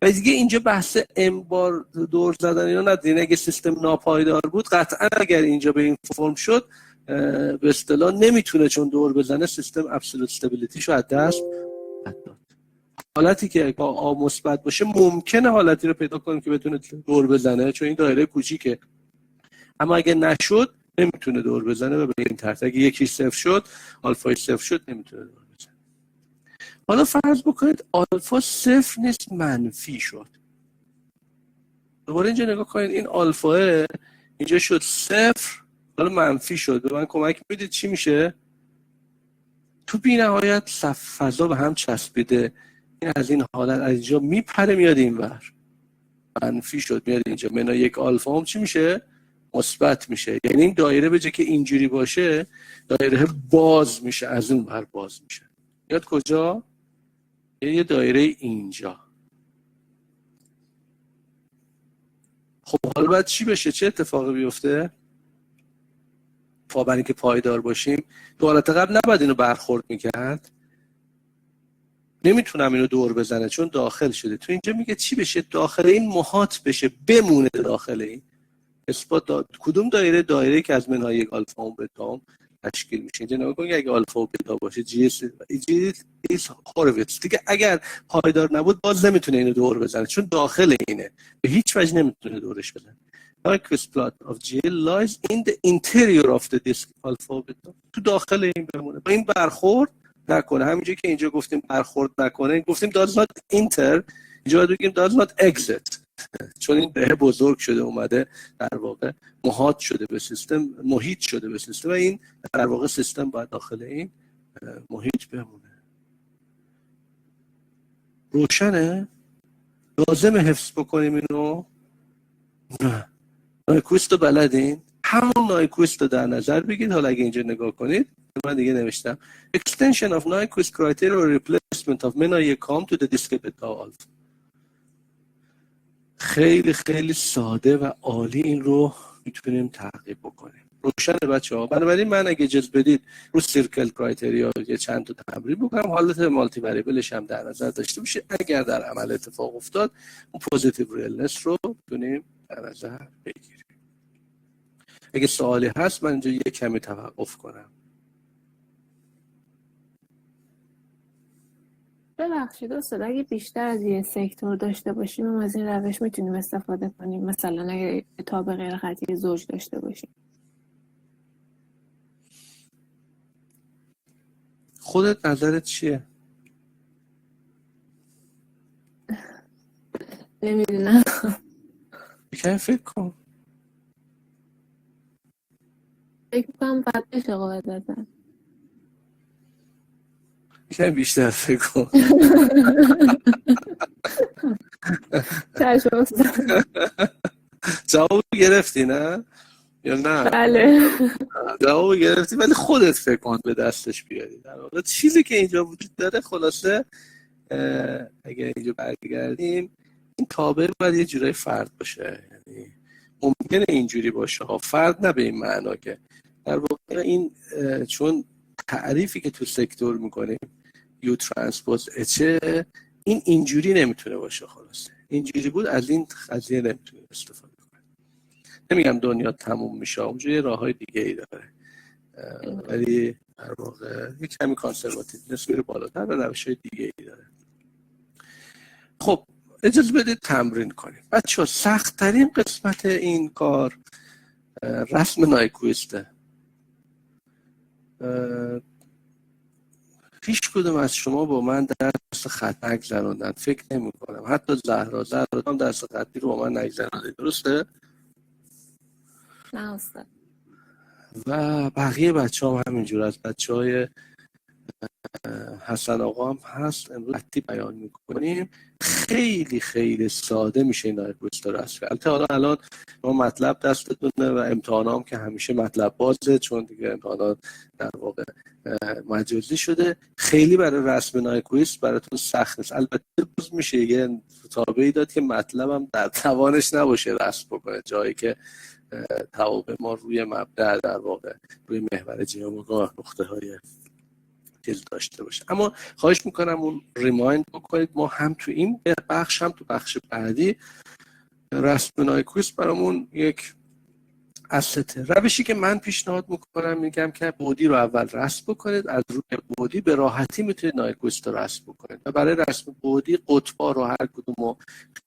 و دیگه اینجا بحث بار دور زدن اینا نداریم. اگه سیستم ناپایدار بود قطعا اگر اینجا به این فرم شد به اصطلاح نمیتونه چون دور بزنه، سیستم ابسولوت استابیلیتیشو از دست داد. حالتی که با آ مثبت باشه ممکنه حالتی رو پیدا کنیم که بتونه دور بزنه، چون این دایره کوچیکه. اما اگه نشد نمیتونه دور بزنه و به این ترتیب اگه یکی صفر شد، آلفا صفر شد، نمیتونه دور بزنه. حالا فرض بکنید آلفا صفر نیست، منفی شد. دوباره اینجا نگاه کنید، این آلفا اینجا شد صفر، حالا منفی شد. به من کمک میدید چی میشه؟ تو بی‌نهایت فضا به هم چسبیده، این از این حالت از اینجا میپره میاد اینور، منفی شد میاد اینجا. منهای یک آلفا هم چی میشه؟ مثبت میشه. یعنی این دایره به جای که اینجوری باشه دایره باز میشه، از اون ور باز میشه. یاد کجا؟ یه دایره اینجا. خب حالا باید چی بشه؟ چه اتفاقی بیفته؟ برای اینکه پایدار باشیم تو حالت قبل نباید اینو برخورد میکرد، نمیتونم اینو دور بزنه چون داخل شده. تو اینجا میگه چی بشه؟ داخل این محاط بشه، بمونه داخل این. اثبات کدوم دایره؟ دایره که از منهای یک آلفا و بتا تشکیل میشه. اینجا نگاه کنید اگه آلفا و بتا باشه جی اس هورویتز دیگه اگر پایدار نبود باز نمیتونه اینو دور بزنه چون داخل اینه، به هیچ وجه نمیتونه دورش بزنه. Nyquist plot of G lies in the interior of the disk alpha beta. تو داخل این بمونه، با این برخورد نکنه. همینجوری که اینجا گفتیم برخورد نکنه، گفتیم does not enter، اینجا باید بگیم does not exit چون این به بزرگ شده اومده در واقع محاط شده به سیستم، محیط شده به سیستم و این در واقع سیستم باید داخل این محیط بمونه. روشنه؟ لازمه حفظ بکنیم اینو؟ نه. نایکویست رو بلدین؟ همون نایکویست رو در نظر بگید. حالا اگه اینجا نگاه کنید من دیگه نوشتم extension of Nyquist criteria or replacement of MenAI-COM to the diskette alpha. خیلی خیلی ساده و عالی این رو میتونیم تعقیب بکنیم. روشن بچه ها؟ بنابراین من اگه اجازه بدید رو سیرکل کرایتریا یه چند تا تمرین بکنم، حالت مالتی وریبلش هم در نظر داشته باشه. اگر در عمل اتفاق افتاد اون پوزیتیو ریلنس رو میتونیم در نظر بگیریم. اگه سوالی هست من اینجا یه کمی توقف کنم. ببخشید استاد، اگه بیشتر از یه سکتور داشته باشیم هم از این روش میتونیم استفاده کنیم؟ مثلا اگه کتاب غیر خطی زوج داشته باشیم. خودت نظرت چیه؟ نمیدونم. یکم فکر کن. فکر میکنم باید بشه قاعدتا. یکم بیشتر فکر کن. چشم استاد. جواب گرفتی نه؟ یا نه؟ بله. جواب گرفتی ولی خودت فکر کن به دستش بیاری. در واقع چیزی که اینجا وجود داره خلاصه اگر اینجا برگردیم این تابع باید یه جورای فرد باشه. یعنی ممکنه اینجوری باشه ها، فرد نه به این معنا که در واقع این چون تعریفی که تو سکتور میکنیم یو ترانسپوز اچه این اینجوری نمیتونه باشه. خلاصه اینجوری بود از این قضیه نمیتونه استفاده کنه. نمیگم دنیا تموم میشه، اونجا یه راههای دیگه ای داره ولی در واقع یه کمی کانسرواتیو نسبت بالاتر و روش‌های دیگه ای داره. خب اجازه بدید تمرین کنیم بچه‌ها. سخت ترین قسمت این کار رسم نایکویسته. هیچ کدوم از شما با من درس خط نگذروندن فکر نمی کنم. حتی زهرا هم درس خطی رو با من نگذرونده، درسته؟ نه استاد. و بقیه بچه هم همینجور. از بچه های حسن آقا هم هست امروز خطی بیان میکنیم. خیلی خیلی ساده میشه این نایکویست رسمی. البته الان ما مطلب دستتونه و امتحان هم که همیشه مطلب بازه چون دیگه امتحانات در واقع مجازی شده. خیلی برای رسم نایکویست براتون سخت نیست. البته باز میشه یه تابعی داد که مطلب هم در توانش نباشه رسم بکنه، جایی که توابع ما روی مبدأ در واقع روی محور جیومگاه نقطه های چیز داشته باشه. اما خواهش میکنم اون ریمایند بکنید ما هم تو این بخش هم تو بخش بعدی رسم نایکویست برامون یک استه. روشی که من پیشنهاد میکنم میگم که بودی رو اول رسم بکنید. از روی بودی به راحتی میتونید نایکویست رو رسم بکنید و برای رسم بودی قطبا رو هر کدومو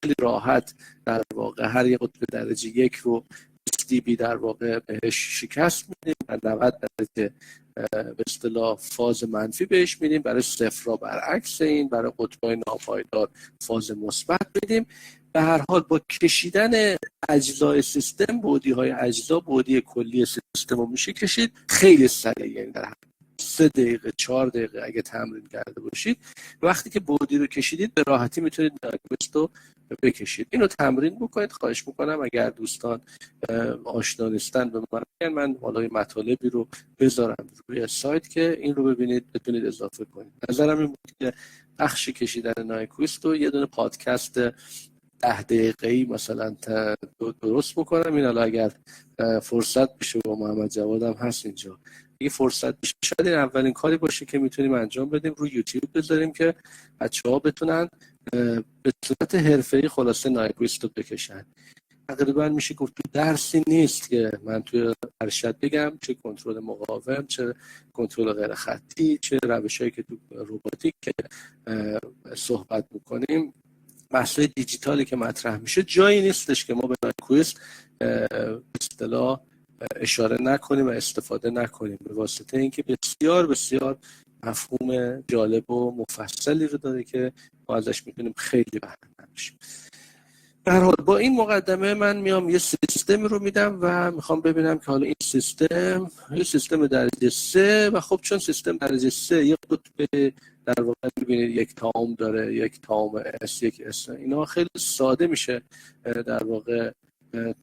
خیلی راحت در واقع هر یک قطب درجه یک رو SDB در واقع بهش شکست میدیم و 90 درجه به اصطلاح فاز منفی بهش میدیم. برای صفر را برعکس این، برای قطبای ناپایدار فاز مثبت میدیم. به هر حال با کشیدن اجزای سیستم، بودی های اجزا، بودی کلی سیستم رو میشه کشید خیلی سریع. یعنی در 3 دقیقه 4 دقیقه اگه تمرین کرده باشید وقتی که بودی رو کشیدید به راحتی میتونید نایکویست رو بکشید. اینو تمرین بکنید. خواهش میکنم اگر دوستان آشنا نیستن به من بگن، من حالا مطالبی رو بذارم روی سایت که این رو ببینید بتونید اضافه کنید. نظرم این بود که بخش کشیدن نایکویست رو یه دونه پادکست 10 دقیقه‌ای مثلا درست بکنم. این حالا اگر فرصت بشه با محمد جواد هم هست اینجا، اگه فرصت بشه شاید این اولین کاری باشه که میتونیم انجام بدیم، روی یوتیوب بذاریم که بچه‌ها بتونن به صورت حرفه‌ای خلاصه نایکویست رو بکشن. تقریبا میشه گفت تو درسی نیست که من توی ارشد بگم چه کنترل مقاوم، چه کنترل غیر خطی، چه روشایی که تو روباتیک که صحبت میکنیم، بحث‌های دیجیتالی که مطرح میشه، جایی نیستش که ما به نایکویست به اصطلاح اشاره نکنیم و استفاده نکنیم، به واسطه اینکه بسیار بسیار مفهوم جالب و مفصلی رو داره که ما ازش میتونیم خیلی بهره بشیم. به هر حال با این مقدمه من میام یه سیستمی رو میدم و میخوام ببینم که حالا این سیستم یه سیستم درجه 3 و خب چون سیستم درجه 3 یه قطب در واقع می‌بینید یک تام داره، یک تام اس، یک اس. اینا خیلی ساده میشه در واقع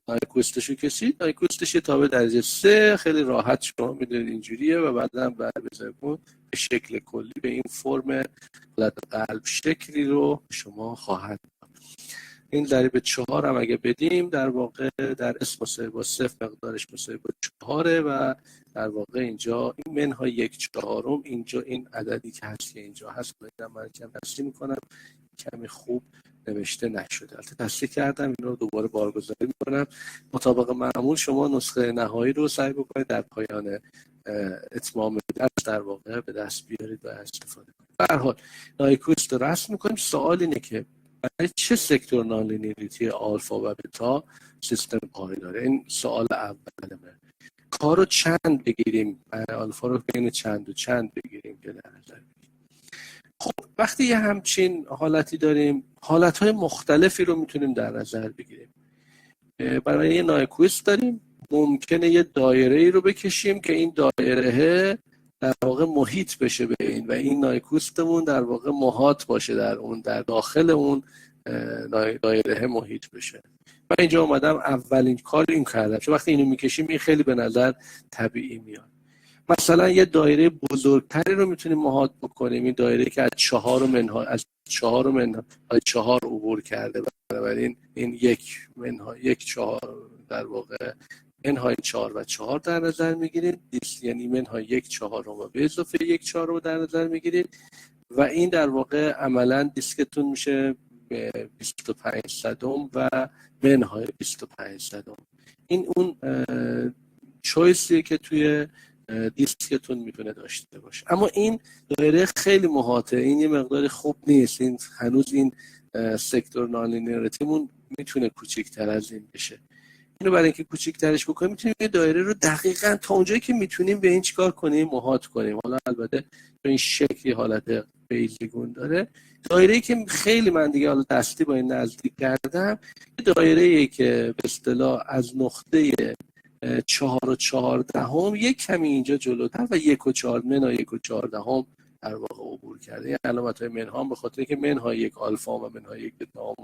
نایکوستش رو کشید. نایکوستش یه تابع درجه 3 خیلی راحت شما میدونید اینجوریه و بعدا بر بزنید به شکل کلی به این فرم حالت قلب شکلی رو شما خواهد. این ضریب 4 هم اگه بدیم در واقع در اس مساوی با 0 مقدارش مساوی با 4 و در واقع اینجا این منهای 1/4 اینجا این عددی که هست که اینجا هست. من کم تصحیح میکنم، کمی خوب نوشته نشده. البته تصحیح کردم، این رو دوباره بارگذاری میکنم. مطابق معمول شما نسخه نهایی رو سعی بکنید در پایان اتمام درس در واقع به دست بیارید و استفاده کنید. به هر حال نایکوست رو رسم میکنیم. سوال اینه که برای چه سکتور نانلینیریتی آلفا و بتا سیستم پایداره؟ این سوال اولمه. کارو چند بگیریم؟ آلفا رو بین چند و چند بگیریم که در نظر بگیریم. خب وقتی یه همچین حالتی داریم، حالتهای مختلفی رو میتونیم در نظر بگیریم. برای یه نایکویست داریم، ممکنه یه دایره ای رو بکشیم که این دایره در واقع محیط بشه به این و این نایکوستمون در واقع محاط باشه در اون، در داخل اون دایره محیط بشه. من اینجا اومدم اولین کار این کردم، چون وقتی اینو میکشیم این خیلی به نظر طبیعی میاد. مثلا یه دایره بزرگتری رو میتونیم محاط بکنیم، این دایره که از 4 منهای 4 عبور کرده، بنابراین این 1/4 در واقع منهای 4 و 4 در نظر میگیرید، یعنی منهای 1/4 و به اضافه 1/4 رو در نظر میگیرید و این در واقع عملا دیسکتون میشه 25 صدم و منهای 25 صدم. این اون چویسیه که توی دیسکتون میتونه داشته باشه. اما این دایره خیلی محاطه، این یه مقدار خوب نیست. این هنوز این سکتور نانلینیریتیمون میتونه کوچیک‌تر از این بشه. اینو برای اینکه کوچیک‌ترش بکنیم میتونیم یه دایره رو دقیقاً تا اونجایی که میتونیم به این چیکار کنیم؟ محاط کنیم. حالا البته به این شکلی حالت بیزیگون داره. دایره‌ای که خیلی من دیگه حالا دستی با این نزدیک کردم، یه دایره‌ای که به اصطلاح از نقطه 4.14 یک کمی اینجا جلوتر و 1.4 منهای 1.14 در واقع عبور کرده. این علامت‌های منها به خاطر که منهای 1 آلفا و منهای 1 بتا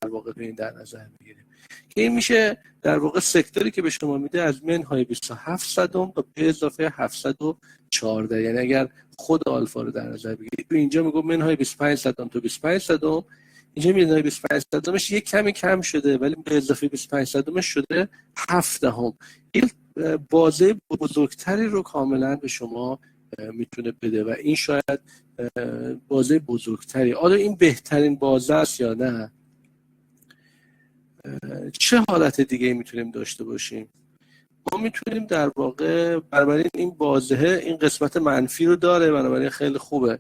در واقع به این در نظر میگیریم که این میشه در واقع سکتوری که به شما میده از منهای 27 صدم تا به اضافه 714. یعنی اگر خود آلفا رو در نظر بگیرید، اینجا میگم منهای 25 صدم تا 25 صدم، اینجا منهای 25 صدمش یک کمی کم شده ولی به اضافه 25 صدمش شده 7 دهم. این بازه بزرگتری رو کاملا به شما میتونه بده و این شاید بازه بزرگتری. آیا این بهترین بازه است یا نه؟ چه حالت دیگه میتونیم داشته باشیم؟ ما میتونیم در واقع بنابراین این بازه این قسمت منفی رو داره، بنابراین خیلی خوبه.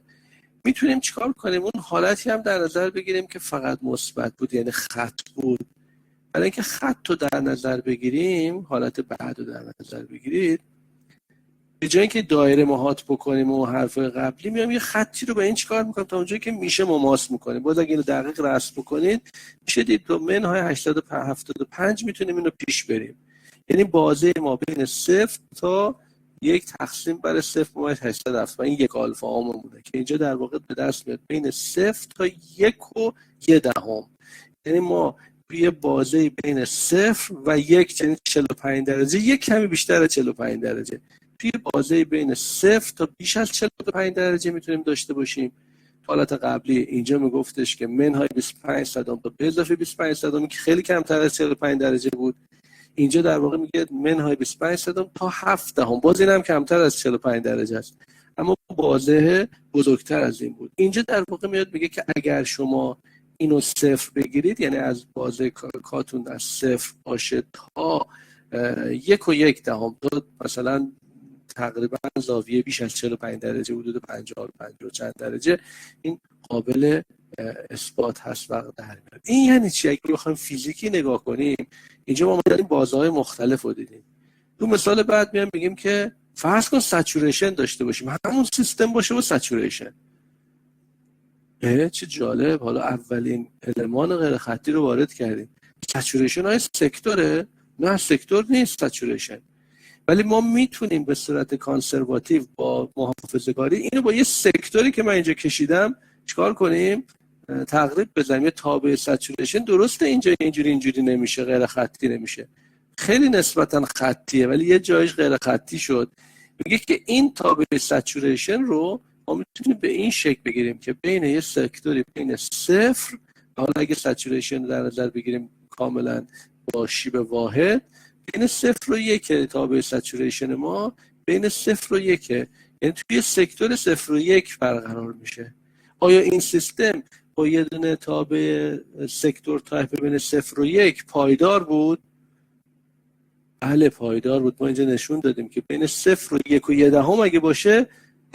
میتونیم چیکار کنیم؟ اون حالتی هم در نظر بگیریم که فقط مثبت بود، یعنی خط بود. برای اینکه خط رو در نظر بگیریم، حالت بعد رو در نظر بگیرید، به جای اینکه دایره محاط بکنیم و حرفای قبلی میام یه خطی رو به این چیکار میکنم تا اونجایی که میشه مماس میکنیم. باز اگه اینو دقیق رسم بکنید میشه دید تا منهای 875 میتونیم اینو پیش بریم. یعنی بازه ما بین 0 تا 1 تقسیم بر 0.870 و این 1 آلفا آمونه که اینجا در واقع به دست میاد بین 0 تا 1.1. یعنی ما یه بازه بین 0 و 1 یعنی 45 درجه، یک کمی بیشتر از 45 درجه توی بازه بین 0 تا بیش از 45 درجه میتونیم داشته باشیم. حالت قبلی اینجا میگفتش که منهای 25 صدم تا به اضافه 25 صدم که خیلی کمتر از 45 درجه بود، اینجا در واقع میگه منهای 25 صدم تا 7 دهم، باز این هم کمتر از 45 درجه است اما بازه بزرگتر از این بود. اینجا در واقع میاد میگه که اگر شما اینو 0 بگیرید، یعنی از بازه کاتون از 0 باشه تا 1.1 تا مثلا تقریبا زاویه بیش از 45 درجه، حدود 50 چند درجه، این قابل اثبات هست و در میاد. این یعنی چی؟ اگه بخوایم فیزیکی نگاه کنیم، اینجا ما داریم بازه‌های مختلف رو دیدیم. تو مثال بعد میام بگیم که فرض کن سچوریشن داشته باشیم، همون سیستم باشه با سچوریشن. چه جالب، حالا اولین المان غیر خطی رو وارد کردیم. سچوریشن های سکتوره؟ نه سکتور نیست سچوریشن. ولی ما میتونیم به صورت کانسرواتیو با محافظه‌کاری اینو با یه سکتوری که من اینجا کشیدم چیکار کنیم؟ تقریب بزنیم. یه تابع سچوریشن درسته اینجا اینجوری نمیشه، غیر خطی نمیشه، خیلی نسبتا خطیه ولی یه جایش غیر خطی شد. میگه که این تابع سچوریشن رو ما میتونیم به این شکل بگیریم که بین یه سکتوری بین صفر، حالا اگه سچوریشن در نظر بگیریم کاملا با شیب واحد، بین 0 و 1 تابع سچوریشن ما بین 0 و 1، یعنی توی سکتور 0 و 1 برقرار میشه. آیا این سیستم با یه دونه تابع سکتور تایپ بین 0 و 1 پایدار بود؟ بله پایدار بود. ما اینجا نشون دادیم که بین 0 و 1 و 1 اگه باشه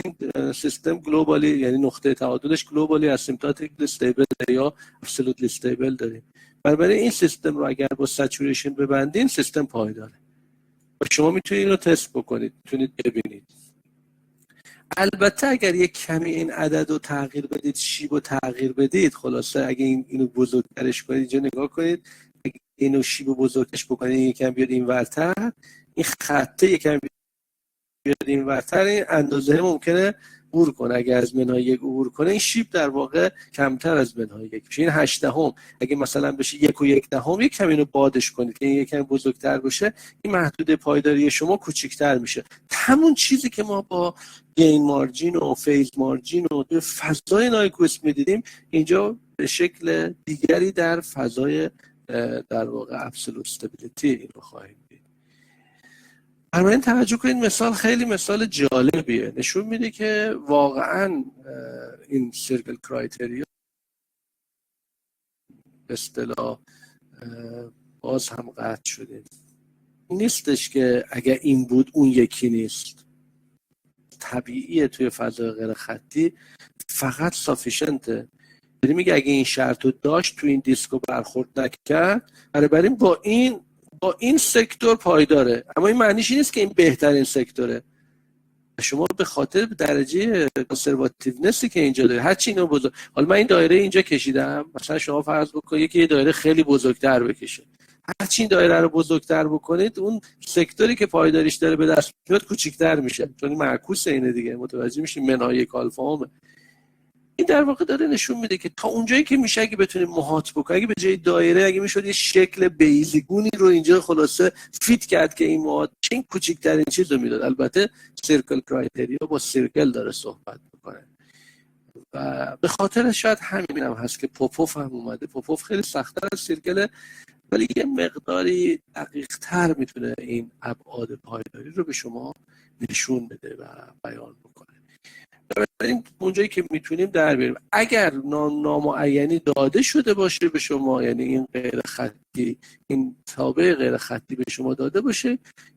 این سیستم گلوبالی، یعنی نقطه تعادلش گلوبالی اسیمپتوتیک استیبل یا ابسولوتلی استیبل داریم. بنابراین این سیستم رو اگر با سچوریشن ببندین سیستم پایداره. و شما میتونید اینو تست بکنید، میتونید ببینید. البته اگر یک کمی این عدد رو تغییر بدید، شیب رو تغییر بدید، خلاصه اگه اینو بزرگترش کنید، اینجا نگاه کنید، اگه اینو شیب رو بزرگترش بکنید یکم بیاد این ورتر، این خطه یکم بیاد این ورتر، این اندازه ممکنه عبور کنه. اگر از منهای 1 عبور کنه این شیب در واقع کمتر از منهای 1 میشه. این 8 اگه مثلا بشه 1 و 1/10 یک کمی اینو بادش کنید که این یکم بزرگتر بشه، این محدوده پایداری شما کوچیک‌تر میشه. همون چیزی که ما با گین مارجین و فیز مارجین و توی فضای نایکویست میدیدیم اینجا به شکل دیگری در فضای در واقع ابسولوت استابیلیتی این رو خواهیم دید. بنابراین توجه کنید، مثال خیلی مثال جالبیه، نشون میده که واقعا این سیرکل کرایتریا به اصطلاح باز هم قطع شده نیستش که اگر این بود اون یکی نیست. طبیعیه توی فضای غیر خطی فقط سافیشنته. یعنی میگه اگه این شرط رو داشت توی این دیسکو برخورد نکرد، بنابراین با این سکتور پایداره. اما این معنیش نیست که این بهترین سکتوره. شما به خاطر درجه کنسرواتیونسی که اینجا داره هرچی اینو بزرگ، حالا من این دایره اینجا کشیدم، مثلا شما فرض بکنید که یه دایره خیلی بزرگتر بکشه، هرچی این دایره رو بزرگتر بکنید اون سکتوری که پایداریش داره به دست میاد کوچیک‌تر میشه، چون معکوس اینه دیگه. متوجه میشین منهای 1 آلفا هم. این در واقع داره نشون میده که تا اونجایی که میشه اگه بتونیم محاط بکنیم، اگه به جای دایره اگه میشد یه شکل بیزیگونی رو اینجا خلاصه فیت کرد که این محاط این کوچیک‌ترین چیز رو میداد. البته سیرکل کرایتریا با سیرکل داره صحبت میکنه و به خاطر شاید همین هم هست که پوپوف هم اومده. پوپوف خیلی سخت‌تر از سیرکله ولی یه مقداری دقیق‌تر میتونه این ابعاد پایداری رو به شما نشون بده و بیان بکنه. این اونجایی که میتونیم در بیاریم. اگر نامعینی داده شده باشه به شما، یعنی این غیر خطی، این تابع غیر خطی به شما داده باشه،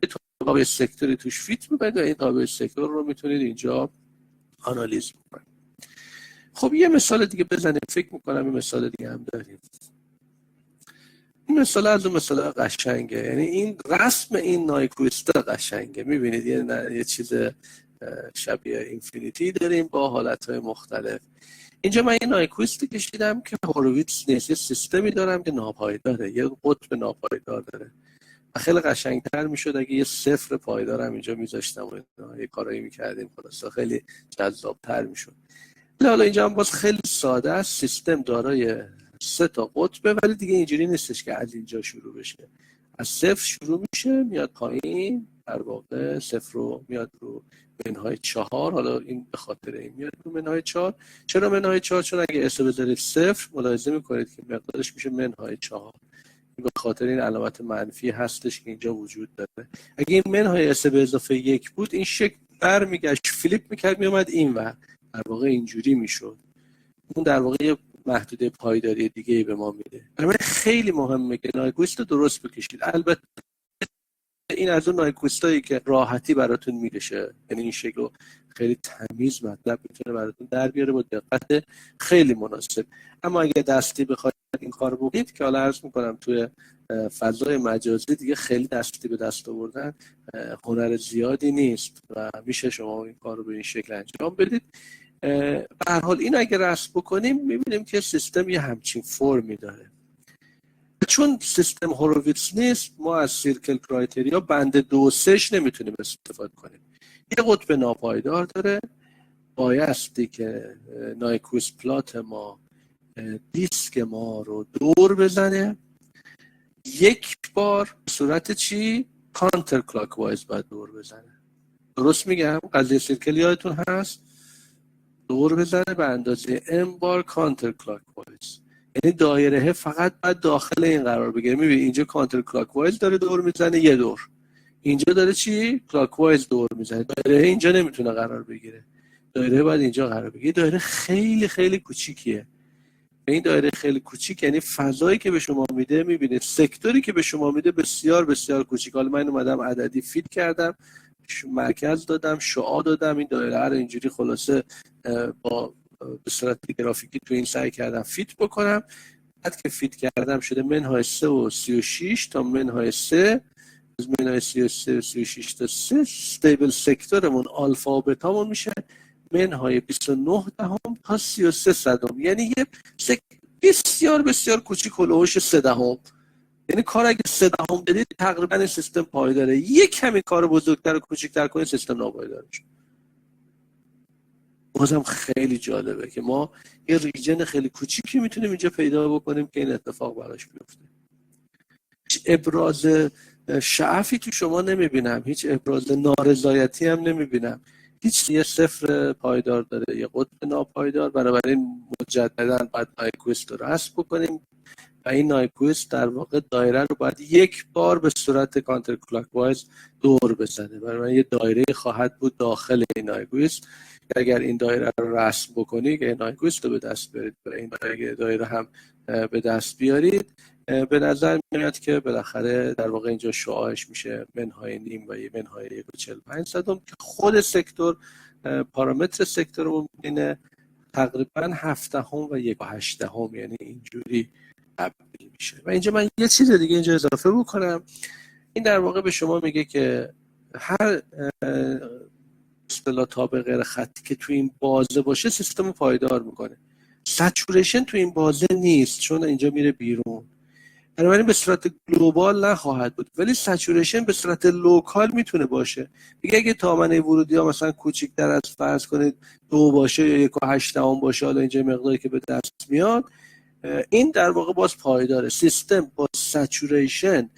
یه تابع سکتوری توش فیت می‌کنید و این تابع سکتور رو میتونید اینجا آنالیز بکنید. خب یه مثال دیگه بزنیم، فکر میکنم این مثال دیگه هم داریم. این مثال از اون مثال قشنگه، یعنی این رسم این نایکویست قشنگه. میبینید یه چیز شبیه اینفینیتی داریم با حالتهای مختلف. اینجا من یه نایکویستی کشیدم که هورویتز نیست، یه سیستمی دارم که ناپایداره، یه قطب ناپایدار داره و خیلی قشنگتر میشد اگه یه صفر پایدارم اینجا میذاشتم و یه کارایی میکردیم، خلاصا خیلی جذابتر میشد. حالا اینجا هم باز خیلی ساده است، سیستم دارای 3 تا قطبه ولی دیگه اینجوری نیستش که از اینجا شروع بشه، از 0 شروع میشه میاد پایین، در واقع 0 رو میاد رو منهای 4، حالا این به خاطر این میاد رو منهای 4. چرا منهای 4؟ چون اگه اس بذارید 0 ملاحظه میکنید که مقدارش میشه منهای 4، این به خاطر این علامت منفی هستش که اینجا وجود داره. اگه این منهای اس به اضافه 1 بود این شکل برمیگشت فلیپ میکرد میومد این و در واقع اینجوری میشد. اون در واقع یه محدوده پایداری دیگه ای به ما میده. برای خیلی مهمه که نایکویست رو درست بکشید. البته این از اون نایکویستایی که راحتی براتون میکشه، یعنی این شکل رو خیلی تمیز مطلب میتونه براتون در بیاره با دقت خیلی مناسب. اما اگه دستی بخواید این کار بکنید که حالا عرض میکنم توی فضای مجازی دیگه خیلی دستی به دست آوردن هنر زیادی نیست و میشه شما این کار رو به این شکل انجام بدید. به هر حال این اگه رسم بکنیم میبینیم که سیستم یه همچین فرمی داره. چون سیستم هوروویتز نیست، ما از سیرکل کرایتریا بند 2 و 3 نمیتونیم استفاده کنیم. یه قطب ناپایدار داره، بایستی که نایکویست پلات ما دیسک ما رو دور بزنه، یک بار به صورت چی؟ کانتر کلاک وایز باید دور بزنه. درست میگم؟ قضیه سیرکل یادتون هست؟ دور بزنه به اندازه m بار کانتر کلاک وایز. یعنی دایره فقط باید داخل این قرار بگیره. میبینی اینجا کانتر کلاک وایز داره دور میزنه یه دور، اینجا داره چی؟ کلاک وایز دور میزنه. دایره اینجا نمیتونه قرار بگیره، دایره باید اینجا قرار بگیره. دایره خیلی خیلی کوچیکیه. این دایره خیلی کوچیک یعنی فضایی که به شما میده، میبینید سکتوری که به شما میده بسیار بسیار کوچیک. حالا من اومدم عددی فیت کردم، مرکز دادم، شعاع دادم، این دایره رو اینجوری خلاصه با به صورت گرافیکی تو این سعی کردم فیت بکنم. بعد که فیت کردم شده منهای 3 و 36 تا منهای 3 از منهای 33 و 36 تا 3. استیبل سکتورمون آلفا و بتامون میشه منهای 29 دهم تا 33 صدم، یعنی یه بسیار بسیار کوچیک هلوش 3 دهم. یعنی کار اگه 3 دهم بدید تقریبا این سیستم پایداره. یک کمی کار بزرگتر و کوچیکتر کنید سیستم ناپایدار میشه. بازم خیلی جالبه که ما یه ریجن خیلی کوچیکی میتونیم اینجا پیدا بکنیم که این اتفاق براش بیفته. هیچ ابراز شعفی تو شما نمیبینم، هیچ ابراز نارضایتی هم نمیبینم. هیچ یه صفر پایدار داره، یه قطب ناپایدار. بنابراین مجددا باید نایکویست رو رسم بکنیم و این نایکویست در واقع دایره رو باید یک بار به صورت کانتر کلاک وایز دور بزنه. بنابراین یه دایره خواهد بود داخل این نایکویست. اگر این دایره رو رسم بکنید، اگر نایکویست رو به دست بیارید، این دایره هم به دست بیارید، به نظر میاد که بالاخره در واقع اینجا شعاعش میشه منهای نیم و یه منهای 1.45 صدم که خود سکتور پارامتر سکتورمون اینه تقریبا 7 دهم و 1.8 دهم، یعنی اینجوری تبدیل میشه. و اینجا من یه چیز دیگه اینجا اضافه بکنم. این در واقع به شما میگه که هر اصطلاح تابع غیر خطی که تو این بازه باشه سیستم پایدار میکنه. سچوریشن تو این بازه نیست چون اینجا میره بیرون، بنابراین به صورت گلوبال نخواهد بود، ولی سچوریشن به صورت لوکال میتونه باشه. دیگه اگه تامنه ورودی ها مثلا کوچیک‌تر از فرض کنید 2 باشه یا 1.8 باشه، حالا اینجا مقداری که به دست میاد، این در واقع باز پایداره. سیستم با سچوریشن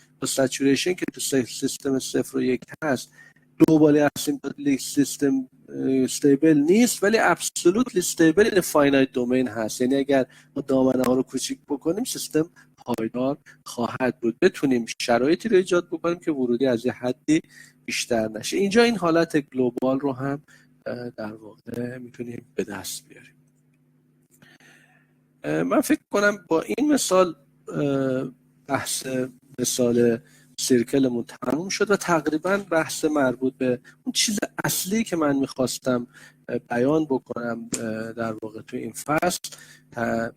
که تو سیستم 0 و 1 هست، گلوبالی اسیمپتوتیک سیستم استیبل نیست، ولی ابسولوتلی استیبل این فاینایت دومین هست. یعنی اگر ما دامنه ها رو کوچیک بکنیم سیستم پایدار خواهد بود، بتونیم شرایطی رو ایجاد بکنیم که ورودی از یه حدی بیشتر نشه. اینجا این حالت گلوبال رو هم در واقع میتونیم به دست بیاریم. من فکر کنم با این مثال بحث مثال سیرکلمون تموم شد و تقریبا بحث مربوط به اون چیز اصلی که من میخواستم بیان بکنم در واقع تو این فصل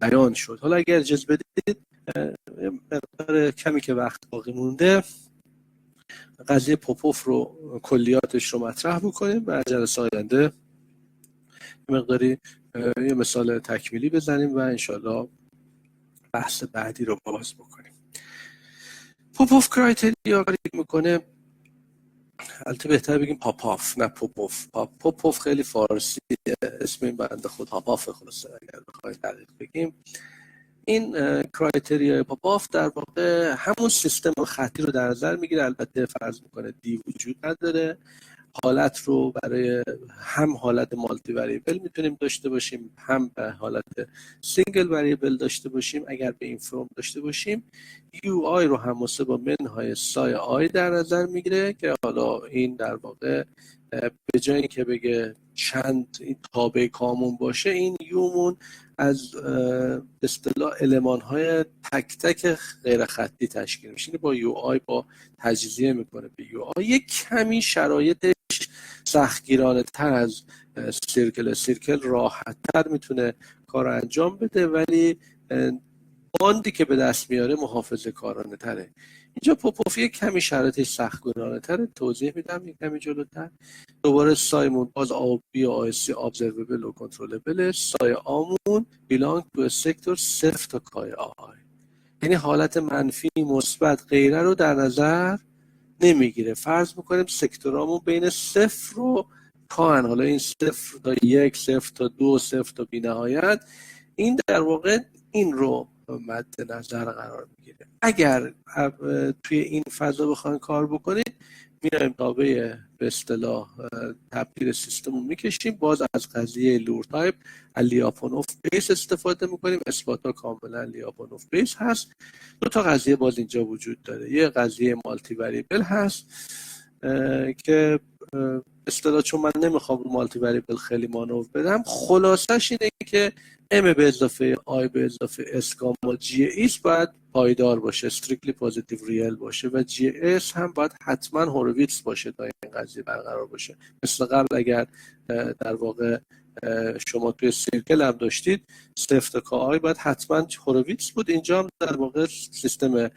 بیان شد. حالا اگر اجازه بدید مقدار کمی که وقت باقی مونده قضیه پوپوف رو کلیاتش رو مطرح بکنیم و جلسه آینده مقداری یه مثال تکمیلی بزنیم و انشالله بحث بعدی رو باز بکنیم. پوپوف کرایتریا کاری میکنه، البته بهتر بگیم پاپاف نه پوپوف. پوپوف خیلی فارسی اسم این بنده خود پاپاف خلاصه اگر بخوایم دقیق بگیم. این کرایتریا پاپاف در واقع همون سیستم خطی رو در نظر میگیره. البته فرض میکنه دی وجود نداره، حالت رو برای هم حالت مالتی وریبل میتونیم داشته باشیم، هم به حالت سینگل وریبل داشته باشیم. اگر به این فرم داشته باشیم یو آی رو هم با منهای سای آی در نظر میگیره که حالا این در واقع به جایی که بگه چند این تابع کامون باشه، این یومون از اصطلاح المان‌های تک تک غیر خطی تشکیل میشه. با یو آی با تجزیه میکنه به یو آی. یک کمی شرایطش سختگیرانه تر از سیرکل راحت تر میتونه کار انجام بده، ولی باندی که به دست میاره محافظه کارانه تره. اینجا پوپوف یک کمی شرایطش سختگیرانه تره، توضیح میدم یک کمی جلوتر. دوباره سایمون باز آبی و آیسی ابزرویبل و کنترلبل. سای آمون بیلانگ تو سکتور 0 تا کای آی. یعنی حالت منفی، مثبت، غیره رو در نظر نمیگیره. فرض میکنیم سکتورامون بین 0 و پایان، حالا این 0 تا 1، 0 تا 2، 0 تا بی نهایت، این در واقع این رو مد نظر قرار میگیره. اگر توی این فضا بخواین کار بکنید، میایم تابع به اصطلاح تبدیل سیستم رو میکشیم، باز از قضیه لور تایپ لیاپونوف بیس استفاده میکنیم. اثبات ها کاملا لیاپونوف بیس هست. دو تا قضیه باز اینجا وجود داره. یه قضیه مالتی وریبل هست که اصطلاح چون من نمیخوام رو مالتی وریبل خیلی مانور بدم، خلاصش اینه که M به اضافه I به اضافه S گاما GS باید پایدار باشه، strictly positive real باشه، و GS هم باید حتما هورویتس باشه تا این قضیه برقرار باشه. مثل قبل اگر در واقع شما توی سیرکل هم داشتید 0 تا KI باید حتما هورویتس بود، اینجا هم در واقع سیستم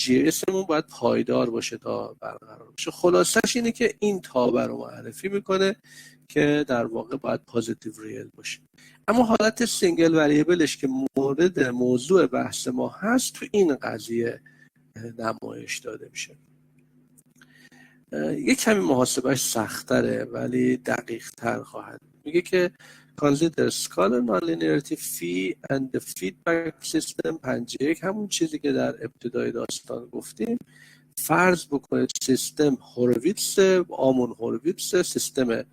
GS مون باید پایدار باشه تا برقرار باشه. خلاصش اینه که این تابع رو معرفی میکنه که در واقع باید پوزیتیو ریل باشه. اما حالت سینگل وریبلش که مورد موضوع بحث ما هست، تو این قضیه نمایش داده میشه. یک کمی محاسبهش سخت‌تره ولی دقیق تر خواهد. میگه که consider scalar nonlinearity phi and the feedback system 51، همون چیزی که در ابتدای داستان گفتیم. فرض بکنید سیستم هورویتس، آمون هورویتس، سیستم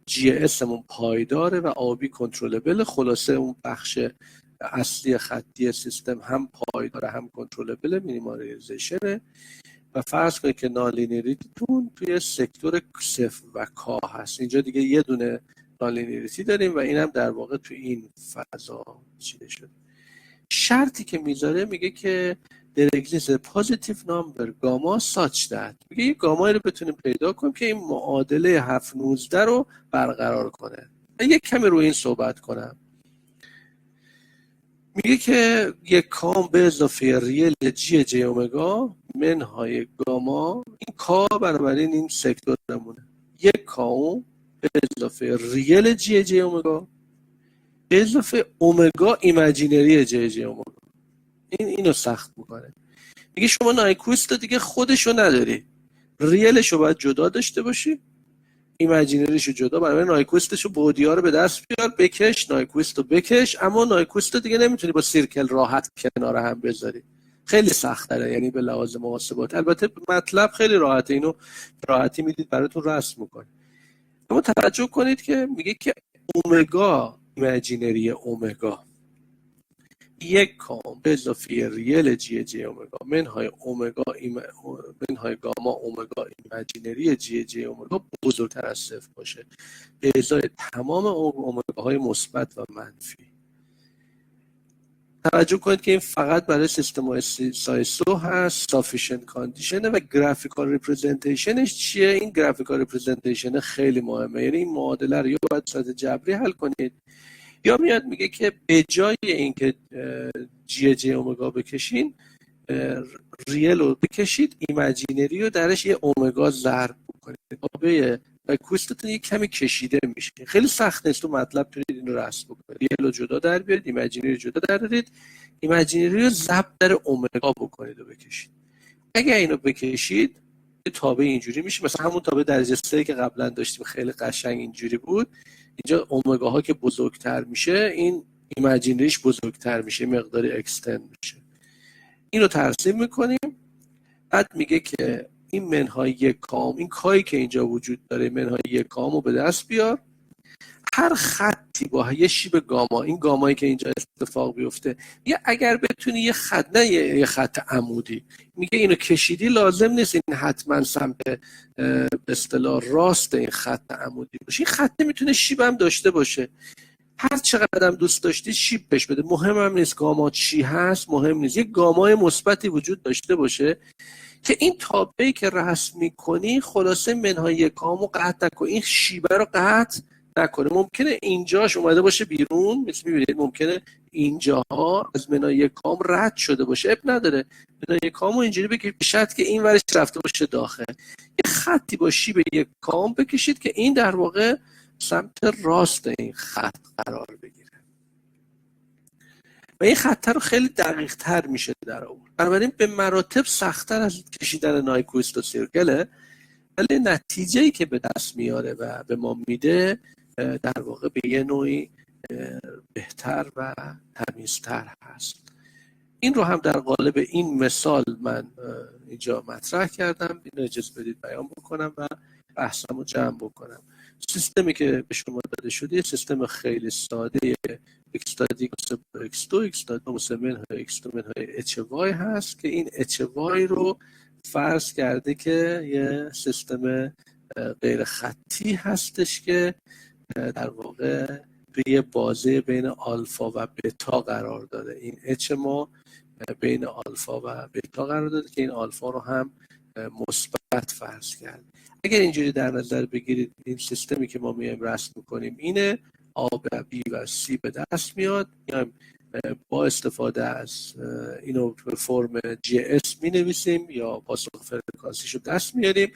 جی اس مون پایداره و آبی کنترلبل. خلاصه اون بخش اصلی خطی سیستم هم پایداره هم کنترلبل، مینیمالیزیشنه. و فرض کنید که نانلینیریتیتون توی سکتور صفر و کا هست. اینجا دیگه یه دونه نانلینیریتی داریم و این هم در واقع توی این فضا چیده شده. شرطی که میذاره میگه که there exists a positive number gamma such that، میگه یه گامایی رو بتونیم پیدا کنیم که این معادله 719 رو برقرار کنه. یک کمی روی این صحبت کنم. میگه که یک کام به اضافه ریل جی اومگا منهای گاما، این کا بنابراین این سکتورمونه، یک کام به اضافه ریل جی اومگا به اضافه اومگا ایمجینری جی اومگا. اینو سخت میکنه. میگه شما نایکویست دیگه خودشو نداری، ریلشو باید جدا داشته باشی، ایمجینریشو جدا. برای نایکویستشو بودیا رو به دست بیار، بکش نایکویستو بکش، اما نایکویستو دیگه نمیتونی با سیرکل راحت کنار هم بذاری. خیلی سخت‌تره یعنی به لحاظ محاسبات. البته مطلب خیلی راحته، اینو راحتی میدید براتون رسم میکنه. اما توجه کنید که میگه که اومگا ایمجینری اومگا یک کام به اضافه ریل جی اومگا منهای اومگا منهای گاما اومگا ایمجینری جی اومگا بزرگتر از صفر باشه به ازای تمام اومگاهای مثبت و منفی. توجه کنید که این فقط برای سیستم سایسو هست، sufficient condition و گرافیکال ریپرزنتیشنش چیه؟ این گرافیکال ریپرزنتیشن خیلی مهمه. یعنی این معادله رو یا باید صورت جبری حل کنید یا میاد میگه که به جای اینکه جی اومگا بکشین ریل رو بکشید، ایمجینری رو درش یه اومگا ضرب بکنید. تابع کوستتون یه کمی کشیده میشه. خیلی سخت نیست تو مطلب تونید این رو رسم بکنید. ریل رو جدا در بیارید، ایمجینری رو جدا در بیارید، ایمجینری رو ضرب در اومگا بکنید و بکشید. اگه اینو بکشید تابع اینجوری میشه، مثلا همون تابع درجه 3 که قبلا داشتیم خیلی قشنگ اینجوری بود. اینجا اومگا ها که بزرگتر میشه، این ایمجینریش بزرگتر میشه، مقداری اکستند میشه. اینو ترسیم میکنیم. بعد میگه که این منهای یک کام، این کایی که اینجا وجود داره، منهای یک کام رو به دست بیار. هر خطی با یه شیب گاما، این گامایی که اینجا اتفاق بیفته، میگه اگر بتونی یه خط، نه یه خط عمودی، میگه اینو کشیدی لازم نیست این حتما سمت به اصطلاح راست این خط عمودی باشه. این خط میتونه شیب هم داشته باشه، هر چقدر دوست داشتی شیب بهش بده، مهم هم نیست گاما چی هست، مهم نیست یک گامای مثبتی وجود داشته باشه که این تابعی که رسم می‌کنی خلاصه منهای کامو قطع نکن، این شیبه رو قطع نکنه. ممکنه اینجاش اومده باشه بیرون، مثل می‌بینید ممکنه اینجاها از منهای کام رد شده باشه، اب نداره، منهای کامو اینجوری بکشید به شرط که این ورش رفته باشه داخل. یه خطی با شیب یک کام بکشید که این در واقع سمت راست این خط قرار بگیره. و این خطر رو خیلی دقیق تر میشه در آورد. بنابراین به مراتب سخت‌تر از کشیدن نایکویست و سیرکله، ولی نتیجه‌ای که به دست میاره و به ما میده در واقع به یه نوعی بهتر و تمیزتر هست. این رو هم در قالب این مثال من اینجا مطرح کردم. اینو اجازه بدید بیان بکنم و بحثم رو جمع بکنم. سیستمی که به شما داده شده یه سیستم خیلی ساده x داد x2 x داد منهای x2 منهای hy هست که این hy رو فرض کرده که یه سیستم غیر خطی هستش که در واقع توی بازه بین آلفا و بتا قرار داده. این اچ ما بین آلفا و بتا قرار داده که این آلفا رو هم مثبت فرض کرد. اگر اینجوری در نظر بگیرید این سیستمی که ما میایم رسم میکنیم اینه، آ و بی و سی به دست میاد، میایم با استفاده از اینو به فرم جی اس می نویسیم یا پاسخ فرکانسیش رو دست میاریم.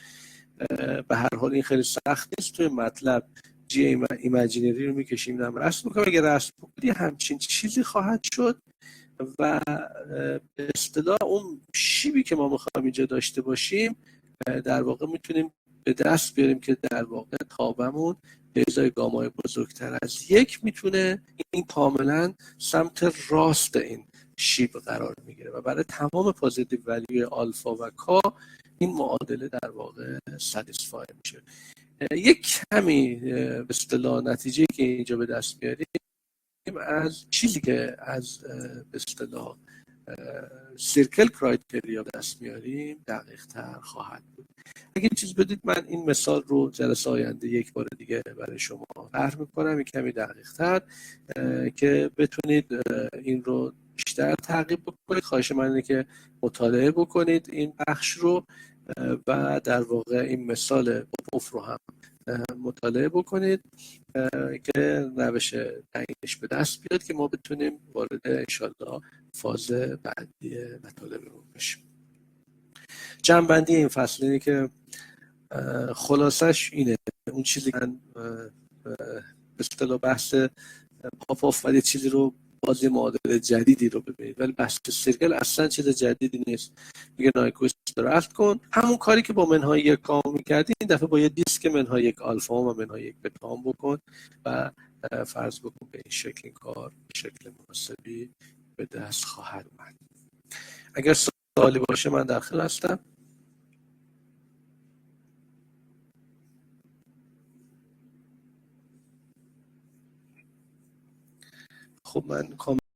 به هر حال این خیلی سخت نیست، توی مطلب جی ایمجینری رو میکشیم هم رسم میکنیم. اگر رسم بکنیم همچین چیزی خواهد شد و به اصطلاح اون شیبی که ما میخوایم اینجا داشته باشیم در واقع میتونیم به دست بیاریم که در واقع تابمون به ازای گامای بزرگتر از یک میتونه این کاملا سمت راست این شیب قرار میگیره و برای تمام پوزیتیو ولیوی آلفا و کا این معادله در واقع ساتیسفای میشه. یک کمی به اصطلاح نتیجه که اینجا به دست میاریم از چیزی که از به اصطلاح سیرکل کرایتریا دست میاریم دقیق تر خواهد بود. اگه چیز بدید من این مثال رو جلسه آینده یک بار دیگه برای شما طرح میکنم، یک کمی دقیق تر که بتونید این رو بیشتر تعقیب بکنید. خواهش من اینه که مطالعه بکنید این بخش رو و در واقع این مثال پوپوف رو هم مطالعه بکنید که روش تعیینش به دست بیاد که ما بتونیم وارد انشالله فاز بعدی مطالبمون بشیم. جمع‌بندی این فصل اینه که خلاصش اینه، اون چیزی که من به اصطلاح بحث پاپاف ولی چیزی رو باز یه معادله جدیدی رو ببینید، ولی بحث سیرکل اصلا چیز جدیدی نیست. میگه نایکویست رو رفت کن، همون کاری که با منهای یک کام میکردی این دفعه با یه دیسک منهای یک آلفا و منهای یک بتا بکن و فرض بکن به این شکل این کار به شکل مناسبی به دست خواهد اومد. اگر سوالی باشه من داخل هستم. خب من